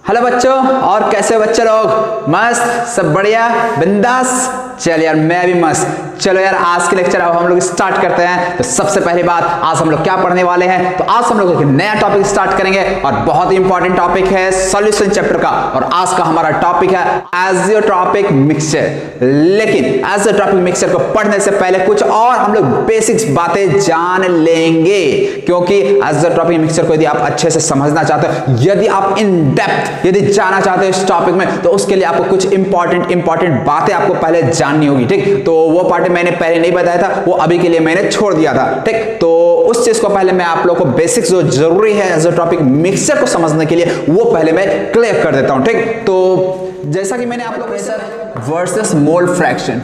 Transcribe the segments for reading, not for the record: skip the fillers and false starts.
Hello बच्चों, और कैसे बच्चे लोग? मस्त, सब बढ़िया, बिंदास। चल यार, मैं भी मस्त। चलो यार, आज के लेक्चर अब हम लोग स्टार्ट करते हैं। तो सबसे पहली बात, आज हम लोग क्या पढ़ने वाले हैं? तो आज हम लोग एक नया टॉपिक स्टार्ट करेंगे और बहुत ही इंपॉर्टेंट टॉपिक है सॉल्यूशन चैप्टर का। और आज का हमारा टॉपिक है एजियोट्रॉपिक मिक्सचर। लेकिन एजियोट्रॉपिक मिक्सचर को पढ़ने से पहले कुछ और हम लोग बेसिक्स बातें जान लेंगे, क्योंकि एजियोट्रॉपिक मिक्सचर को यदि आप अच्छे से समझना चाहते हो, यदि आप इन डेप्थ यदि जाना चाहते हो इस टॉपिक में, तो उसके लिए आपको कुछ इंपॉर्टेंट बातें आपको पहले जाननी होगी। ठीक, तो वो पार्ट मैंने पहले नहीं बताया था, वो अभी के लिए मैंने छोड़ दिया था। ठीक, तो उस चीज को पहले मैं आप लोगों को बेसिक्स जो जरूरी है एजियोट्रॉपिक मिक्सचर को समझने के लिए, वो पहले मैं क्लियर कर देता हूं। ठीक, तो जैसा कि मैंने आप लोग प्रेशर वर्सेस मोल फ्रैक्शन,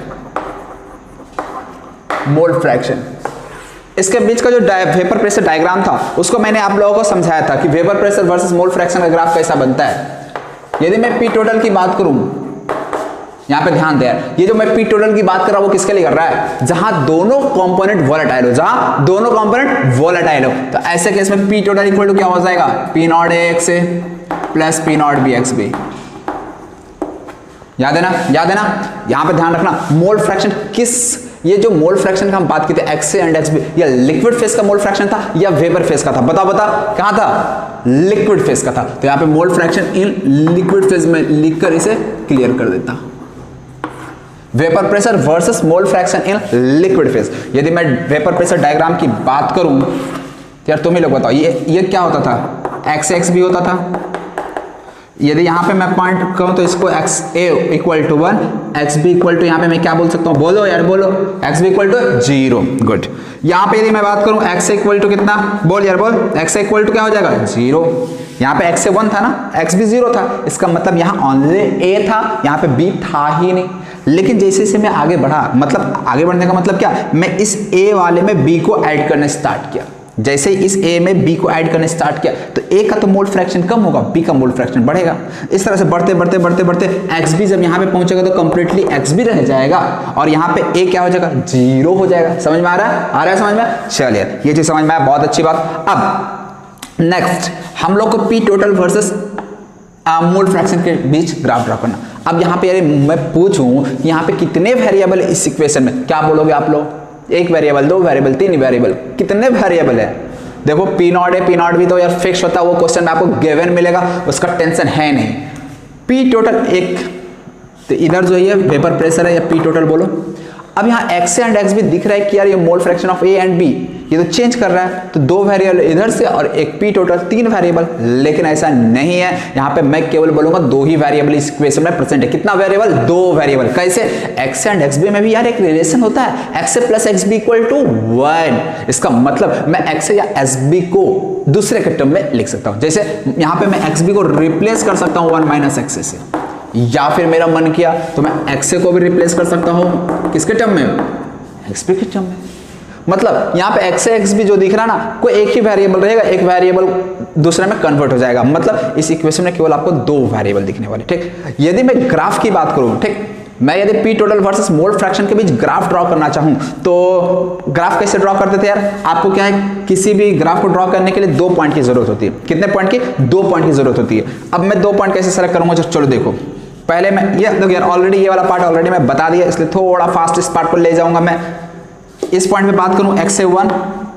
इसके बीच का जो वेपर प्रेशर डायग्राम था, उसको मैंने आप लोगों को समझाया था कि vapour pressure versus mole fraction का ग्राफ कैसा बनता है। यदि मैं पी टोटल की बात करूं, यहां पे ध्यान दे यार, ये जो मैं पी टोटल की बात कर रहा हूं वो किसके लिए कर रहा है? जहां दोनों कंपोनेंट वोलेटाइल हो, तो ऐसे केस में पी टोटल इक्वल टू क्या हो जाएगा? P not A X A plus P not B X B. याद है ना? यहां पे ध्यान रखना, मोल फ्रैक्शन ये जो मोल फ्रैक्शन का हम बात करते हैं X A and X B, या लिक्विड फेज का मोल फ्रैक्शन था या वेपर फेज का था? बता कहां था? लिक्विड फेज का था। तो यहां पे मोल फ्रैक्शन इन लिक्विड फेज में लिखकर इसे क्लियर कर देता। Vapour pressure versus mole fraction in liquid phase. यदि मैं वेपर प्रेशर डायग्राम की बात करूं, तो यार तुम ही लोग बताओ, ये क्या होता था? एक्स एक्स बी होता था। यदि यहां पे मैं पॉइंट कहूं तो इसको X A equal to 1, X B equal to, यहां पे मैं क्या बोल सकता हूं? बोलो यार, बोलो। X B equal to 0। Good. यहां पे यदि मैं बात करूं एक्स इक्वल टू कितना? बोल यार, बोल। एक्स इक्वल टू क्या हो जाएगा? 0। यहां पे एक्स 1 था ना, एक्स भी 0 था, इसका मतलब यहां ओनली ए था, यहां पे बी था ही नहीं। लेकिन जैसे जैसे मैं आगे बढ़ा, मतलब आगे बढ़ने का मतलब क्या? मैं इस ए वाले में बी को ऐड करना स्टार्ट किया। जैसे इस ए में बी को ऐड करने स्टार्ट किया, तो ए का तो मोल फ्रैक्शन कम होगा, बी का मोल फ्रैक्शन बढ़ेगा। इस तरह से बढ़ते एक्स बी जब यहां पे पहुंचेगा तो कंप्लीटली एक्स बी रह जाएगा, और यहां पे ए क्या हो जाएगा? 0 हो जाएगा। समझ में आ रहा है समझ में? चलिए, ये चीज समझ में आया, बहुत अच्छी बात। अब नेक्स्ट हम लोग को P total versus mole fraction के बीच ग्राफ ड्रा करना। अब यहाँ पे मैं पूछूं कि यहाँ पे कितने वेरिएबल इस इक्वेशन में, क्या बोलोगे आप लोग? 1 वेरिएबल, 2 वेरिएबल, 3 वेरिएबल, कितने वेरिएबल है? देखो, पी नॉट है, पी नॉट भी तो यार फिक्स होता है, वो क्वेश्चन में आपको गिवन मिलेगा, उसका टेंशन है नहीं। पी टोटल एक, तो इधर जो ये वेपर प्रेशर है या पी टोटल बोलो। अब यहाँ एक्स एंड एक्स भी दिख रहा है कि यार ये mole fraction of A and B, ये तो चेंज कर रहा है, तो 2 वेरिएबल इधर से और एक पी टोटल, 3 वेरिएबल। लेकिन ऐसा नहीं है, यहाँ पे मैं केवल बोलूंगा 2 ही वेरिएबल इस इक्वेशन में प्रेजेंट है। कितना वेरिएबल? 2 वेरिएबल। कैसे? एक्स एंड एक्स बी में भी यार एक रिलेशन होता है, X plus X B equal to 1। इसका मतलब मैं एक्स या एस बी को दूसरे के टर्म में लिख सकता हूं। जैसे यहाँ पे मैं एक्स बी को रिप्लेस कर सकता हूं 1 माइनस एक्स से, या फिर मेरा मन किया तो मैं एक्स को भी रिप्लेस कर सकता हूं किसके टर्म में? एक्स बी के टर्म में। मतलब यहाँ पे एक्स एक्स भी जो दिख रहा ना, कोई एक ही वेरिएबल रहेगा, एक वेरिएबल दूसरे में कन्वर्ट हो जाएगा। मतलब इस इक्वेशन में केवल आपको 2 वेरिएबल दिखने वाले। ठीक, यदि मैं ग्राफ की बात करूं, ठीक, मैं यदि P total versus mole fraction के बीच ग्राफ ड्रॉ करना चाहूं, तो ग्राफ कैसे ड्रॉ करते थे यार? आपको क्या है, किसी भी ग्राफ को ड्रॉ करने के लिए 2 पॉइंट की जरूरत होती है। कितने पॉइंट की? 2 पॉइंट की जरूरत होती है। अब मैं 2 पॉइंट कैसे सेलेक्ट करूंगा? चलो देखो, पहले मैं ये देखो यार, ऑलरेडी ये वाला पार्ट ऑलरेडी मैं बता दिया, इसलिए थोड़ा फास्ट इस पार्ट को ले जाऊंगा। मैं इस पॉइंट पे बात करूं एक्स से 1,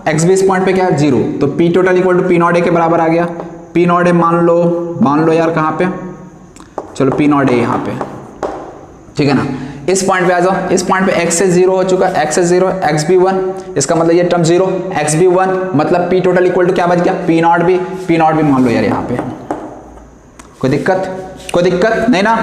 एक्स भी इस पॉइंट पे क्या है? 0। तो P total equal to P not A के बराबर आ गया। पी नॉट ए मान लो यार, कहां पे? चलो पी नॉट ए यहां पे, ठीक है ना। इस पॉइंट पे आ जाओ, इस पॉइंट पे x से 0 हो चुका, x से 0, x भी 1, इसका मतलब ये टर्म 0, x भी 1, मतलब p टोटल इक्वल टू क्या बच गया? p नॉट भी मान लो यार यहाँ पे। कोई दिक्कत नहीं ना?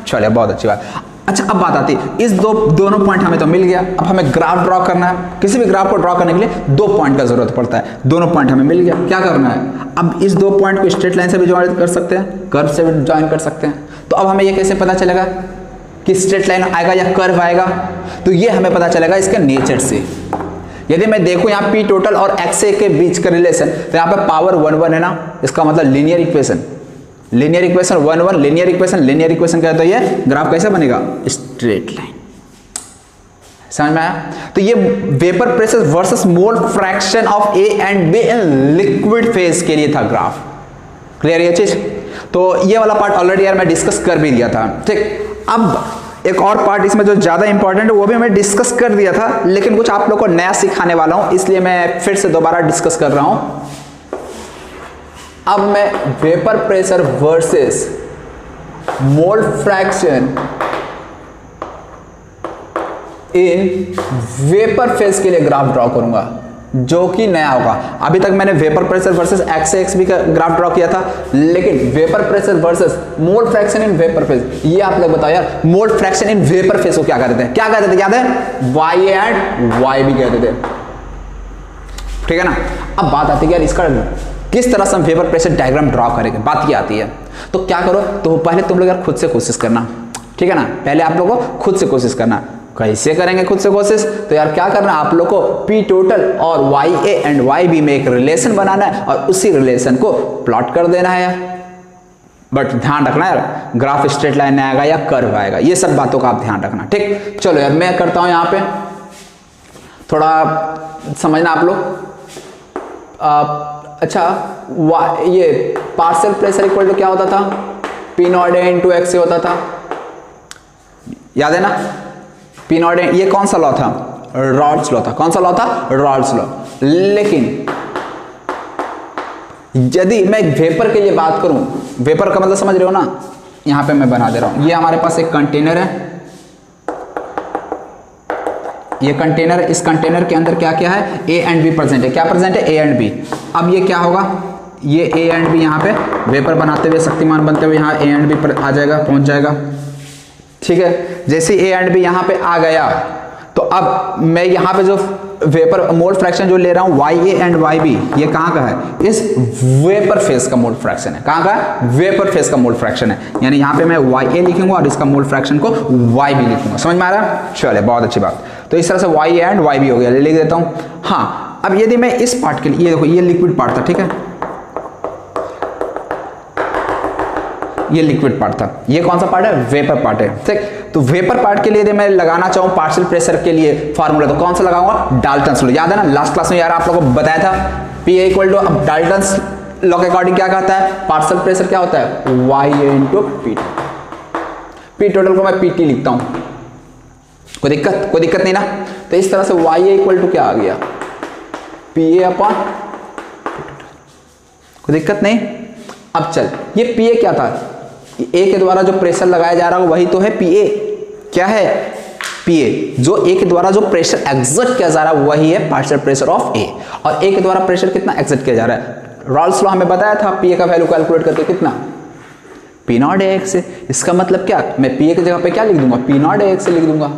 चलिए, बहुत अच्छी बात। अच्छा, अब बात आती है, इस दोनों पॉइंट हमें तो मिल गया। अब हमें ग्राफ ड्रॉ करना है। किसी भी ग्राफ को ड्रॉ करने के लिए 2 पॉइंट का जरूरत पड़ता है। दोनों पॉइंट हमें मिल गया, क्या करना है? अब इस 2 पॉइंट को स्ट्रेट लाइन से भी ज्वाइन कर सकते हैं, कर्व से भी ज्वाइन कर सकते हैं। तो अब हमें ये कैसे पता चलेगा कि स्ट्रेट लाइन आएगा या कर्व आएगा? तो ये हमें पता चलेगा इसके नेचर से। यदि मैं देखूं यहाँ पी टोटल और एक्स ए के बीच का रिलेशन, तो यहाँ पे पावर 1 1 है ना, इसका मतलब लीनियर इक्वेशन 1 1, लीनियर इक्वेशन क्या होता है? ये ग्राफ कैसे बनेगा? Straight line. समझ में आया? तो ये vapour pressure versus mole fraction of A and be in liquid phase के लिए था ग्राफ। क्लियर ये चीज? तो ये वाला पार्ट ऑलरेडी यार मैं डिस्कस कर भी दिया था, ठीक। अब एक और पार्ट इसमें जो ज्यादा इंपॉर्टेंट है वो भी मैं डिस्कस कर दिया था, लेकिन कुछ आप लोग को नया सिखाने वाला हूं, इसलिए मैं फिर से दोबारा डिस्कस कर रहा हूं। अब मैं vapour pressure versus mole fraction in vapour phase के लिए ग्राफ ड्रॉ करूंगा, जो कि नया होगा। अभी तक मैंने vapour pressure versus x x भी का ग्राफ ड्रॉ किया था, लेकिन vapour pressure versus mole fraction in vapour phase, ये आप लोग बताओ यार, मोल फ्रैक्शन इन वेपर फेज को क्या कहते थे? क्या कहते थे? याद है? वाई एंड वाई भी कहते थे, ठीक है ना। अब बात आती है यार इसका किस तरह से हम वेपर प्रेशर डायग्राम ड्रॉ करेंगे, बात ये आती है। तो क्या करो, तो पहले तुम लोग यार खुद से कोशिश करना, ठीक है ना। पहले आप लोगों को खुद से कोशिश करना। कैसे करेंगे खुद से कोशिश? तो यार क्या करना, आप लोग को पी टोटल और Y A and Y B में एक रिलेशन बनाना है और उसी रिलेशन को प्लॉट कर देना है यार। बट ध्यान रखना यार, ग्राफ स्ट्रेट लाइन आएगा या कर्व आएगा, ये सब बातों का आप ध्यान रखना, ठीक। चलो यार मैं करता हूं यहां पे, थोड़ा समझना आप लोग। अच्छा, ये पार्शियल प्रेशर इक्वल टू क्या होता था? P not a into x होता था, याद है ना। पी नॉट ए, ये कौन सा लॉ था? रॉल्स लॉ था। कौन सा लॉ था? Rawls law. लेकिन यदि मैं वेपर के लिए बात करूं, वेपर का मतलब समझ रहे हो ना, यहां पे मैं बना दे रहा हूं। ये हमारे पास एक कंटेनर है, ये कंटेनर, इस कंटेनर के अंदर क्या क्या है? ए एंड बी प्रेजेंट है। क्या प्रेजेंट है? A and B. अब ये क्या होगा? ये ए एंड बी यहाँ पे वेपर बनाते हुए, शक्तिमान बनते हुए यहाँ ए एंड बी पर आ जाएगा, पहुंच जाएगा, ठीक है। जैसे ए एंड बी यहाँ पे आ गया, तो अब मैं यहाँ पे जो वेपर मोल फ्रैक्शन जो ले रहा हूँ Y A and Y B, ये कहाँ का है? इस वेपर फेज का मोल फ्रैक्शन है। कहाँ का है? वेपर फेज का मोल फ्रैक्शन है। यानी यहाँ पे मैं वाई ए लिखूंगा और इसका मोल फ्रैक्शन को वाई बी लिखूंगा। समझ में आ रहा है? चलिए, बहुत अच्छी बात। तो इस तरह से वाई एंड वाई बी हो गया, लिख देता हूँ। हाँ, अब यदि मैं इस पार्ट के लिए, ये देखो ये लिक्विड पार्ट था, ठीक है, ये लिक्विड पार्ट था। ये कौन सा पार्ट है? वेपर पार्ट है, ठीक। तो वेपर पार्ट के लिए यदि मैं लगाना चाहूं पार्शियल प्रेशर के लिए फार्मूला, तो कौन सा लगाऊंगा? Dalton's law. याद है ना, लास्ट क्लास में यार आप लोगों को बताया था पी ए इक्वल टू, अब डाल्टन्स लॉ के अकॉर्डिंग क्या कहता है? पार्शियल प्रेशर क्या होता है? Y A into P. P total को मैं पी टी लिखता हूं, कोई दिक्कत? कोई दिक्कत नहीं ना। तो इस तरह से वाई ए इक्वल टू क्या आ गया? पी ए अपॉन, कोई दिक्कत नहीं। अब चल, ये पी ए क्या था? ए के द्वारा जो प्रेशर लगाया जा रहा है वही तो है पी ए। क्या है? P A. जो ए के द्वारा जो प्रेशर एग्जर्ट किया जा रहा है वही है पार्शियल प्रेशर ऑफ ए। और ए के द्वारा प्रेशर कितना एग्जर्ट किया जा रहा है? रॉल्स लॉ हमें बताया था पी ए का वैल्यू कैलकुलेट करके कितना? पी नॉट ए एक्स से। इसका मतलब क्या? मैं पी ए की जगह पे क्या लिख दूंगा? पी नॉट ए एक्स से लिख दूंगा।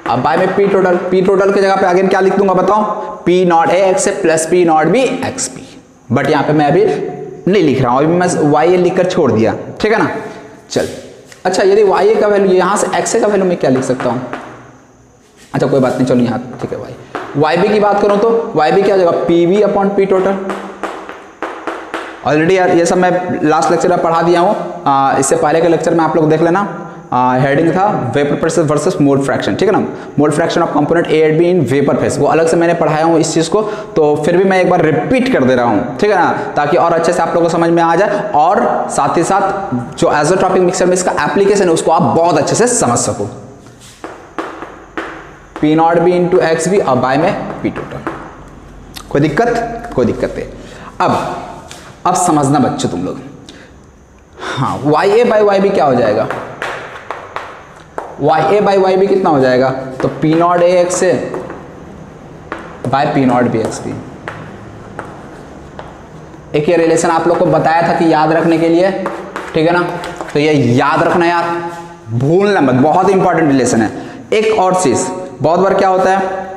अब बाय में पी टोटल, पी टोटल की जगह पे अगेन क्या लिख दूंगा बताओ? P not A X plus P not B x P. But यहाँ पे मैं अभी नहीं लिख रहा हूं, अभी मैं वाई ए लिखकर छोड़ दिया, ठीक है ना। चल, अच्छा, यदि वाई ए का वैल्यू, यहां से एक्स ए का वैल्यू मैं क्या लिख सकता हूं? अच्छा कोई बात नहीं, चलो यहाँ, ठीक है। वाई बी की बात करूं तो वाई बी क्या हो जाएगा? P V upon P total. Already यार ये सब मैं लास्ट लेक्चर में पढ़ा दिया हूँ, इससे पहले के लेक्चर में आप लोग देख लेना। हेडिंग था vapour pressure versus mole fraction, ठीक है ना। मोल fraction of component A and B in vapour phase, वो अलग से मैंने पढ़ाया हूँ इस चीज़ को, तो फिर भी मैं एक बार रिपीट कर दे रहा हूँ, ठीक है ना, ताकि और अच्छे से आप लोगों को समझ में आ जाए और साथ ही साथ जो आइसोट्रोपिक मिक्सचर में इसका एप्लीकेशन है उसको आप बहुत अच्छे से समझ सको। P not B into X B और बाय में पी टोटल। कोई दिक्कत? कोई दिक्कत है। अब समझना बच्चों तुम लोग, हाँ, Y A by Y B क्या हो जाएगा? Y A by Y B कितना हो जाएगा? तो पी नॉट ए एक्स से by P not B X B. एक ये रिलेशन आप लोग को बताया था कि याद रखने के लिए, ठीक है ना, तो ये याद रखना यार, भूलना मत, बहुत इंपॉर्टेंट रिलेशन है। एक और चीज, बहुत बार क्या होता है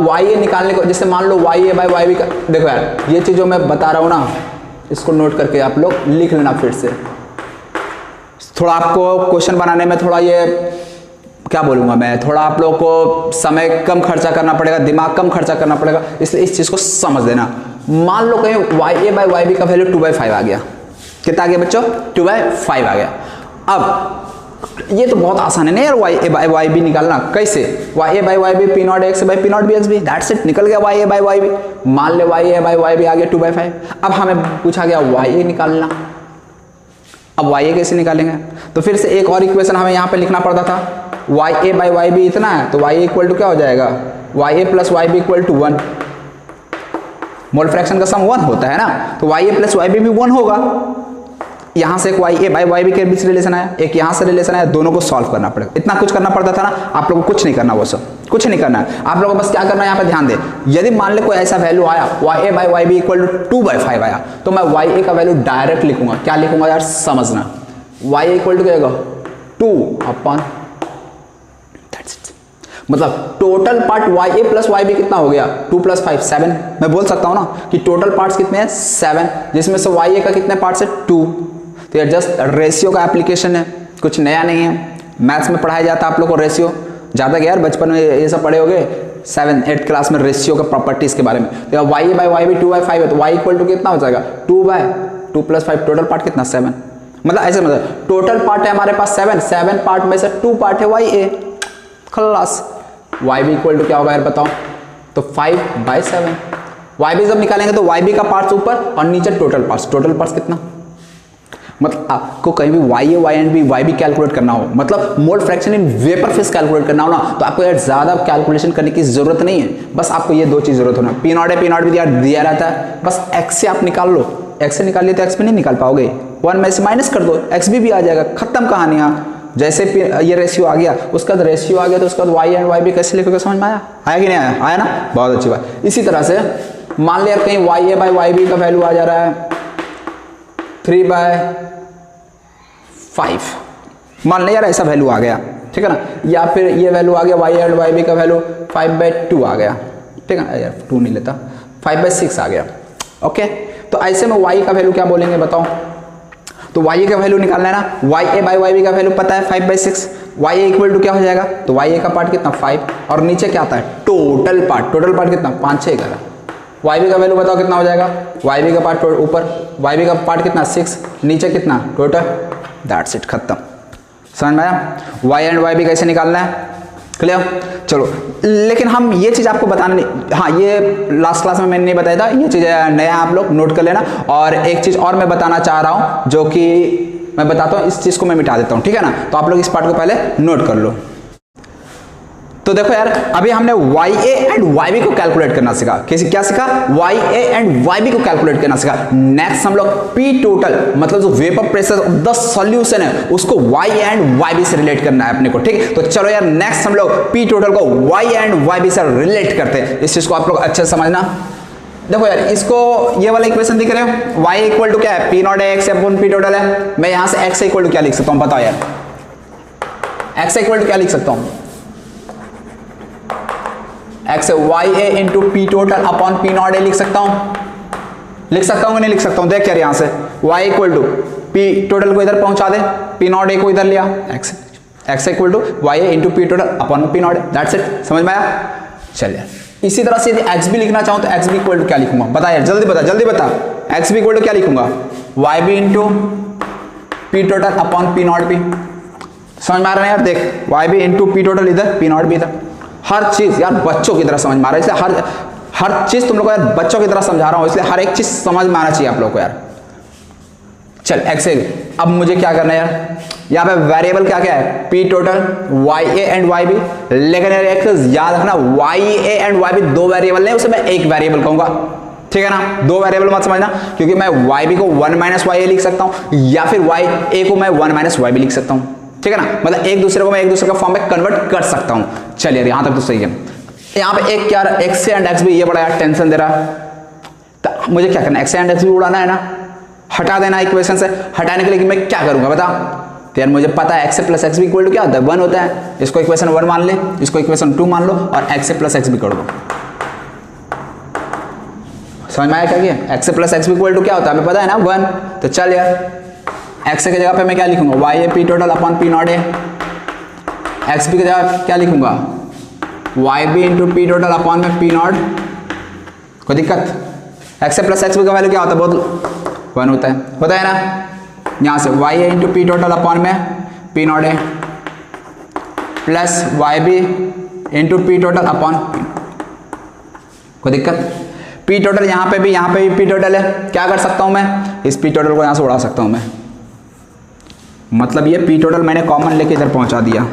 वाई ए निकालने को, जैसे मान लो Y A by Y B का, देखो यार ये चीज जो मैं बता रहा हूँ ना, इसको नोट करके आप लोग लिख लेना फिर से। थोड़ा आपको क्वेश्चन बनाने में थोड़ा ये क्या बोलूँगा मैं, थोड़ा आप लोगों को समय कम खर्चा करना पड़ेगा, दिमाग कम खर्चा करना पड़ेगा, इसलिए इस चीज़ को समझ लेना। मान लो कहीं Y A by Y B का वैल्यू 2/5 आ गया, कितना आ गया बच्चों? 2/5 आ गया। अब ये तो बहुत आसान है ना यार, Y A by Y B निकालना। कैसे? Y A by Y B P not X by P not B X B, that's it, निकल गया Y A by Y B. मान ले Y A by Y B आ गया 2/5। अब हमें पूछा गया वाई ए निकालना, अब वाई ए कैसे निकालेंगे? तो फिर से एक और इक्वेशन हमें यहाँ पे लिखना पड़ता था, Y A by Y B इतना है, तो वाई ए इक्वल टू क्या हो जाएगा, Y A plus Y B equal to 1। Mole fraction का सम 1 होता है ना, तो Y A plus Y B भी 1 होगा। यहाँ से एक Y A by Y B के बीच रिलेशन आया, एक यहाँ से रिलेशन आया, दोनों को सॉल्व करना पड़ेगा। इतना कुछ करना पड़ता था ना, आप लोगों को कुछ नहीं करना, वो सब कुछ नहीं करना है। आप लोगों को बस क्या करना है, यहाँ पे ध्यान दे, यदि मान ले कोई ऐसा वैल्यू आया Y A by Y B equal to 2/5 आया, तो मैं वाई ए का वैल्यू डायरेक्ट लिखूंगा। क्या लिखूंगा यार, समझना, वाई ए इक्वल टू क्या होगा, 2/, मतलब total part Y A plus Y B कितना हो गया, 2 + 5 7। मैं बोल सकता हूं ना कि टोटल पार्ट्स कितने हैं, 7, जिसमें से वाई ए का कितने पार्ट्स है, 2। तो ये जस्ट रेशियो का एप्लीकेशन है, कुछ नया नहीं है। मैथ्स में पढ़ाया जाता है आप लोग को रेशियो, ज़्यादा यार बचपन में ये सब पढ़े होगे 7th 8th क्लास में, रेशियो का प्रॉपर्टीज के बारे में। तो Y A by Y B 2/5 है, तो वाई इक्वल टू कितना हो जाएगा, 2/2 + 5, टोटल पार्ट कितना, 7। मतलब ऐसे मतलब टोटल पार्ट है हमारे पास 7 पार्ट में से 2 पार्ट है वाई ए, खल्लास। वाई बी इक्वल टू क्या होगा यार बताओ, तो 5/7। वाई बी जब निकालेंगे तो वाई बी का पार्ट्स ऊपर और नीचे टोटल पार्ट्स कितना, मतलब आपको कहीं भी Y A Y and B Y B calculate करना हो, मतलब mole fraction in vapour phase calculate करना हो ना, तो आपको यार ज्यादा कैलकुलेशन करने की जरूरत नहीं है। बस आपको ये 2 चीज जरूरत होना, पी नॉट है, पी नॉट भी यार दिया रहता है, बस एक्स से आप निकाल लो, एक्स से निकाल लिए तो एक्स भी नहीं निकाल पाओगे, 1 में से माइनस कर दो, एक्स भी आ जाएगा, खत्म कहानियां। जैसे ये रेशियो आ गया, उसका रेशियो आ गया, तो उसका वाई एंड वाई बी कैसे लिखोगे, समझ में आया कि नहीं आया, आया ना, बहुत अच्छी बात। इसी तरह से मान लिया कहीं Y A by Y B का वैल्यू आ जा रहा है 3/5, मान लिया यार ऐसा वैल्यू आ गया, ठीक है ना, या फिर ये वैल्यू आ गया वाई एंड वाई बी का वैल्यू 5/2 आ गया, ठीक है यार 2 नहीं लेता, 5/6 आ गया, ओके। तो ऐसे में वाई का वैल्यू क्या बोलेंगे बताओ, तो वाई का वैल्यू निकालना है ना, Y A by Y B का वैल्यू पता है 5/6, वाई ए इक्वल टू क्या हो जाएगा, तो वाई ए का पार्ट कितना 5 और नीचे क्या आता है टोटल पार्ट कितना 5 6 11। वाई बी का वैल्यू बताओ कितना हो जाएगा, वाई बी का पार्ट ऊपर, वाई बी का पार्ट कितना 6, नीचे कितना टोटल, दैट्स इट, खत्म। समझ में आया, वाई एंड वाई बी कैसे निकालना है, क्लियर। चलो, लेकिन हम ये चीज़ आपको बताना नहीं, हाँ ये लास्ट क्लास में मैंने नहीं बताया था, ये चीज़ नया आप लोग नोट कर लेना। और एक चीज़ और मैं बताना चाह रहा हूँ, जो कि मैं बताता हूँ, इस चीज़ को मैं मिटा देता हूँ, ठीक है ना, तो आप लोग इस पार्ट को पहले नोट कर लो। तो देखो यार, अभी हमने Y A and Y B को कैलकुलेट करना सीखा, क्या सीखा, Y A and Y B को कैलकुलेट करना सीखा। नेक्स्ट हम लोग पी टोटल, मतलब जो vapour pressure of the solution है, उसको वाई एंड वाई बी से रिलेट करना है अपने को, ठीक। तो चलो यार, नेक्स्ट हम लोग पी टोटल को वाई एंड वाई बी से रिलेट करते हैं। इस चीज को आप लोग अच्छे से समझना। देखो यार, इसको ये वाला इक्वेशन दिख रहे हो, y इक्वल टू क्या है, P not x upon P total है। मैं यहां से x इक्वल टू क्या लिख सकता हूं, बताओ यार, x इक्वल टू क्या लिख सकता हूं, x Y A into P total upon P not A लिख सकता हूं नहीं लिख सकता हूं। देख यार, यहां से y equal to P total को इधर पहुंचा दे, पी नॉट ए को इधर लिया, x equal to Y A into P total upon P not A, that's it. समझ में आया, चलिए। इसी तरह से यदि x भी लिखना चाहूं तो x भी इक्वल टू क्या लिखूंगा, बता यार, जल्दी बता, x भी इक्वल टू क्या लिखूंगा, y भी into P total upon P not be. समझ में आ रहा है यार, देख y भी इंटू पी टोटल इधर, पी नॉट बी इधर। हर चीज यार बच्चों की तरह समझ में आ रहा है, इसलिए हर चीज तुम लोग को यार बच्चों की तरह समझा रहा हूं, इसलिए हर एक चीज समझ में आना चाहिए आप लोग को यार। चल x, अब मुझे क्या करना है यार, यहाँ पे वेरिएबल क्या क्या है, P total, Y A and Y B. लेकिन यार एक याद रखना, Y A and Y B दो वेरिएबल नहीं, उसे मैं एक वेरिएबल कहूंगा, ठीक है ना, दो वेरिएबल मत समझना, क्योंकि मैं वाई बी को 1 माइनस वाई ए लिख सकता हूं, या फिर वाई ए को मैं 1 माइनस वाई बी लिख सकता हूं, ठीक है ना, मतलब एक दूसरे को मैं एक दूसरे का फॉर्म में कन्वर्ट कर सकता हूं। चलिए यहां तक तो सही है। यहाँ पे एक क्या एक्स एंड एक्स भी, ये बड़ा यार टेंशन दे रहा है, तो मुझे क्या करना है, एक्स एंड एक्स भी उड़ाना है ना, हटा देना इक्वेशन से। हटाने के लिए मैं क्या करूंगा बता, तो यार मुझे पता है x प्लस एक्स भी इक्वल टू क्या होता है, 1 होता है। इसको इक्वेशन 1 मान ले, इसको इक्वेशन 2 मान लो, और x प्लस एक्स भी कर दो। समझ में आया क्या किया, x प्लस एक्स भी इक्वल टू क्या होता है, हमें पता है ना 1। तो चल यार, x की जगह पे मैं क्या लिखूंगा, Y A P total upon P not A. X B की जगह क्या लिखूंगा, Y B into P total upon में पी नॉट। कोई दिक्कत, x प्लस एक्स बी का वैल्यू क्या होता है, बहुत 1 होता है ना। यहाँ से Y A into P total upon में P not A plus Y B into P total upon P. कोई दिक्कत, पी टोटल यहाँ पे भी पी टोटल है, क्या कर सकता हूँ मैं, इस पी टोटल को यहाँ से उड़ा सकता हूँ मैं, मतलब ये पी टोटल मैंने कॉमन लेके इधर पहुंचा दिया।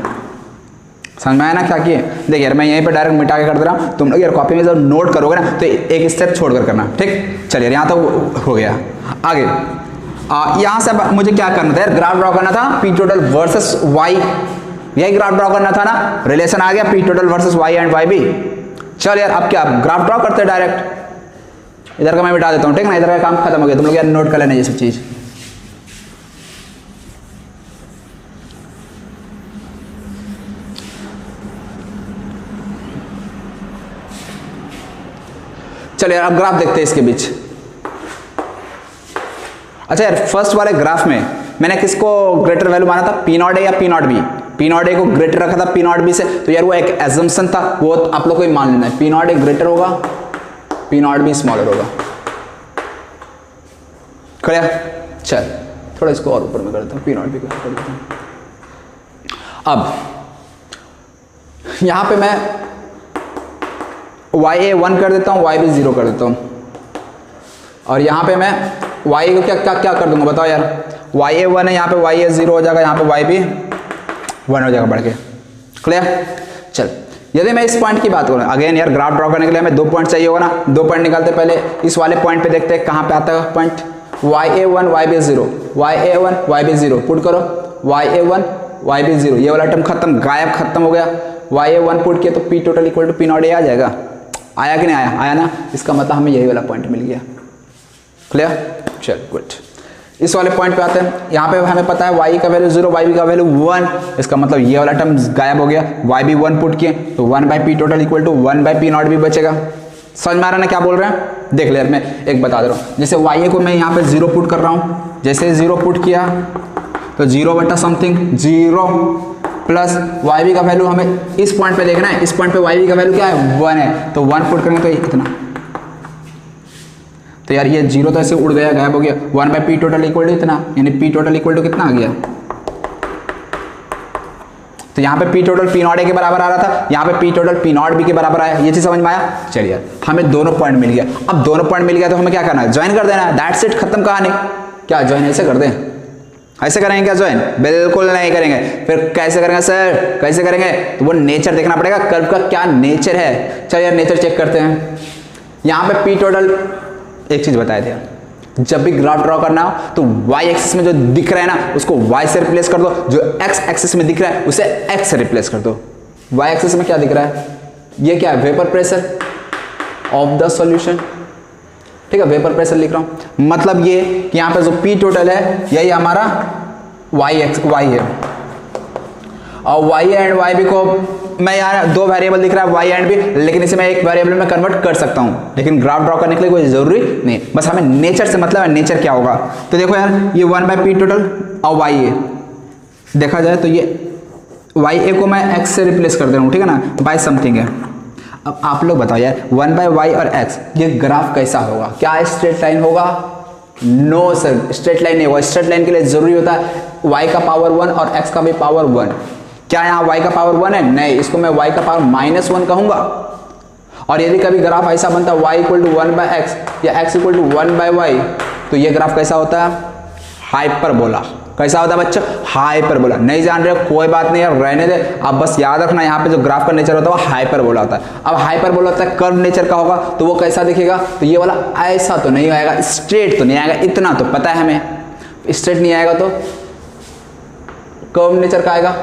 समझ में आया ना क्या किए? देखिए यार मैं यहीं पे डायरेक्ट मिटा के कर दे रहा हूँ, तुम लोग यार कॉपी में जब नोट करोगे ना तो एक स्टेप छोड़ कर करना, ठीक। चलिए यहाँ तक हो गया। आगे यहाँ से मुझे क्या करना था यार, ग्राफ ड्रॉ करना था पी टोटल वर्सेस वाई, यही ग्राफ ड्रॉ करना था ना, रिलेशन आ गया P total versus Y and Y B. चल यार अब क्या ग्राफ ड्रॉ करते हैं डायरेक्ट, इधर का मैं मिटा देता हूँ, ठीक ना, इधर का काम खत्म हो गया, तुम लोग यार नोट कर लेना ये सब चीज। चलिए अब ग्राफ देखते हैं इसके बीच। अच्छा यार फर्स्ट वाले ग्राफ में मैंने किसको ग्रेटर वैल्यू माना था, पी नॉट ए या P not be? P not a को ग्रेटर रखा था पी नॉट बी से, तो यार वो एक एजम्पशन था, वो आप लोग को ही मान लेना है, पी नॉट ए ग्रेटर होगा, पी नॉट बी स्मॉलर होगा। क्लियर? चल थोड़ा इसको और ऊपर में कर देता हूँ, पी नॉट बी को कर देता हूँ। अब यहां पे मैं वाई ए 1 कर देता हूँ, वाई बी 0 कर देता हूँ, और यहाँ पे मैं वाई को क्या क्या क्या कर दूंगा बताओ यार, वाई ए 1 है, यहाँ पे वाई ए 0 हो जाएगा, यहाँ पे वाई बी 1 हो जाएगा बढ़ के। क्लियर? चल यदि मैं इस पॉइंट की बात करूँ, अगेन यार ग्राफ ड्रॉ करने के लिए हमें 2 पॉइंट चाहिए होगा ना, 2 पॉइंट निकालते पहले इस वाले पॉइंट पे देखते हैं कहाँ पे आता है पॉइंट, वाई ए 1 वाई बी 0, वाई ए 1 वाई बी 0 पुट करो, वाई ए 1 वाई बी 0, ये वाला टर्म खत्म, गायब, खत्म हो गया। वाई ए 1 पुट किया तो P total equal to P not A आ जाएगा, आया कि नहीं आया? आया ना, इसका मतलब हमें यही वाला पॉइंट मिल गया। क्लियर? चल गुड। इस वाले पॉइंट पे आते हैं, यहाँ पे हमें पता है y का वैल्यू 0, yb का वैल्यू 1, इसका मतलब ये वाला टर्म गायब हो गया, yb 1 पुट किए तो 1 by P total equal to 1 by P not B बचेगा। समझ में आ रहा ना क्या बोल रहे हैं? देख ले यार मैं एक बता दे रहा हूँ, जैसे y को मैं यहाँ पे 0 पुट कर रहा हूँ, जैसे 0 पुट किया तो 0 बटा समथिंग 0 प्लस yb का वैल्यू हमें इस पॉइंट पे देखना है, इस पॉइंट पे yb का वैल्यू क्या है 1 है, तो 1 पुट करेंगे तो इतना, तो यार ये 0 तो ऐसे उड़ गया, गायब हो गया, 1 by P total equal to इतना, यानी पी टोटल इक्वल टू कितना आ गया, तो यहाँ पे P total P not A के बराबर आ रहा था, यहाँ पे P total P not be के बराबर आया। ये चीज समझ में आया? चलिए यार हमें दोनों पॉइंट मिल गया। अब दोनों पॉइंट मिल गया तो हमें क्या करना है, ज्वाइन कर देना है, दैट्स इट, खत्म कहानी। क्या ज्वाइन ऐसे कर दें? ऐसे करेंगे क्या ज्वाइन? बिल्कुल नहीं करेंगे। फिर कैसे करेंगे सर, कैसे करेंगे? तो वो नेचर देखना पड़ेगा, कर्व का क्या नेचर है। चलिए यार नेचर चेक करते हैं। यहाँ पे पी टोटल, एक चीज बताए थे, जब भी ग्राफ ड्रॉ करना हो तो y एक्सिस में जो दिख रहा है ना उसको y से रिप्लेस कर दो, जो x एक्सिस में दिख रहा है उसे x से रिप्लेस कर दो। y एक्सिस में क्या दिख रहा है, ये क्या है, vapour pressure of the solution, ठीक है, वेपर प्रेशर लिख रहा हूं, मतलब ये कि यहाँ पे जो p टोटल है यही हमारा y है, और y एंड yb को मैं यहाँ 2 वेरिएबल दिख रहा है y एंड b, लेकिन इसे मैं एक वेरिएबल में कन्वर्ट कर सकता हूँ, लेकिन ग्राफ ड्रॉ करने के लिए कोई जरूरी नहीं, बस हमें नेचर से मतलब है, नेचर क्या होगा। तो देखो यार ये 1 बाई पी टोटल और y ए देखा जाए तो ये y ए को मैं x से रिप्लेस कर दे रहा हूँ, ठीक है ना, बाय समथिंग है। अब आप लोग बताओ यार 1 बाई वाई और x, ये ग्राफ कैसा होगा? क्या स्ट्रेट लाइन होगा? नो सर, स्ट्रेट लाइन नहीं होगा। स्ट्रेट लाइन के लिए जरूरी होता है y का पावर 1 और x का भी पावर 1। क्या यहाँ y का पावर 1 है? नहीं, इसको मैं y का पावर -1 कहूंगा। और यदि कभी ग्राफ ऐसा बनता y equal to 1 by X या x equal to 1 by Y, तो ये ग्राफ कैसा होता है? हाइपरबोला। कैसा होता है बच्चा? हाइपरबोला। नहीं जान रहे हो कोई बात नहीं यार, रहने दे, आप बस याद रखना यहाँ पे जो ग्राफ का नेचर होता है वो हाइपरबोला होता है। अब हाइपरबोला होता है कर्व नेचर का होगा, तो वो कैसा दिखेगा? तो ये वाला ऐसा तो नहीं आएगा, स्ट्रेट तो नहीं आएगा, इतना तो पता है हमें। स्ट्रेट नहीं आएगा तो कर्व नेचर का आएगा,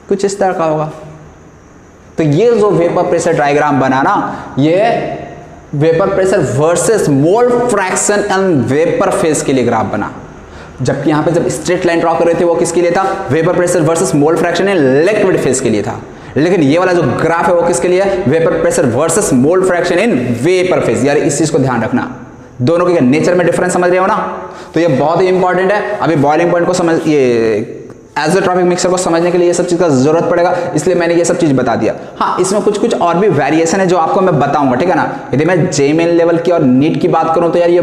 कुछ इस तरह का होगा। तो ये जो वेपर प्रेशर डायग्राम बना ना, ये vapour pressure versus mole fraction and vapour phase के लिए ग्राफ बना। जबकि यहाँ पे जब स्ट्रेट लाइन ड्रॉ कर रहे थे वो किसके लिए था? Vapour pressure versus mole fraction and liquid phase के लिए था। लेकिन ये वाला जो ग्राफ है वो किसके लिए है? Vapour pressure versus mole fraction in vapour phase. यार इस चीज को ध्यान रखना, दोनों के नेचर में डिफरेंस समझ रहे हो ना, तो ये बहुत ही इंपॉर्टेंट है। अभी बॉइलिंग पॉइंट को समझ, ये एज़ोट्रॉपिक मिक्सर को समझने के लिए ये सब चीज का जरूरत पड़ेगा, इसलिए मैंने ये सब चीज बता दिया। हाँ, इसमें कुछ और भी वेरिएशन है जो आपको मैं बताऊंगा, ठीक है ना। यदि मैं जेईई मेन लेवल की और नीट की बात करूं तो यार ये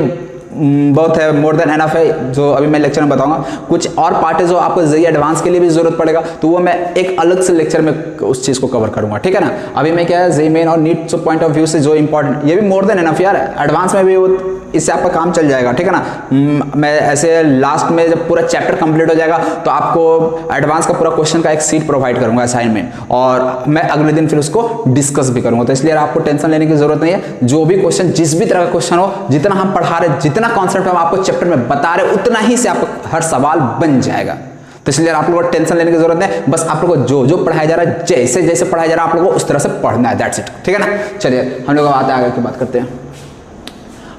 बहुत है, मोर देन एनफ है, जो अभी मैं लेक्चर में बताऊंगा। कुछ और पार्ट है जो आपको जेईई एडवांस के लिए भी जरूरत पड़ेगा, तो वो मैं एक अलग से लेक्चर में उस चीज को कवर करूंगा, ठीक है ना। अभी मैं क्या है जेईई मेन और नीट पॉइंट ऑफ व्यू से जो इंपॉर्टेंट, ये भी मोर देन एनफ यार, एडवांस में भी वो इससे आपका काम चल जाएगा, ठीक है ना। मैं ऐसे लास्ट में जब पूरा चैप्टर कंप्लीट हो जाएगा तो आपको एडवांस का पूरा क्वेश्चन का एक सीट प्रोवाइड करूंगा असाइनमेंट, और मैं अगले दिन फिर उसको डिस्कस भी करूंगा। तो इसलिए आपको टेंशन लेने की जरूरत नहीं है, जो भी क्वेश्चन, जिस भी तरह का क्वेश्चन हो, जितना हम पढ़ा रहे, जितना कॉन्सेप्ट हम आपको चैप्टर में बता रहे, उतना ही से आपको हर सवाल बन जाएगा। तो इसलिए आप लोगों को टेंशन लेने की जरूरत नहीं है, बस आप लोगों को जो जो पढ़ाया जा रहा है, जैसे जैसे पढ़ाया जा रहा है, आप लोगों को उस तरह से पढ़ना है, दैट्स इट, ठीक है ना। चलिए हम लोग आगे की बात करते हैं।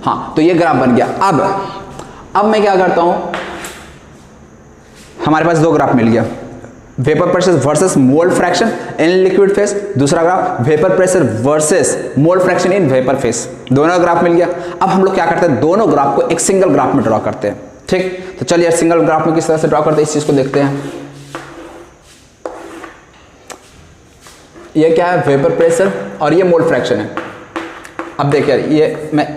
हाँ, तो ये ग्राफ बन गया। अब मैं क्या करता हूं, हमारे पास दो ग्राफ मिल गया, vapour pressure versus mole fraction in liquid phase, दूसरा graph vapour pressure versus mole fraction in vapour phase, दोनों ग्राफ मिल गया। अब हम लोग क्या करते हैं, दोनों ग्राफ को एक सिंगल ग्राफ में ड्रॉ करते हैं, ठीक। तो चलिए सिंगल ग्राफ में किस तरह से ड्रॉ करते हैं, इस चीज को देखते हैं। ये क्या है, वेपर प्रेशर, और ये मोल फ्रैक्शन है। अब देखिए ये मैं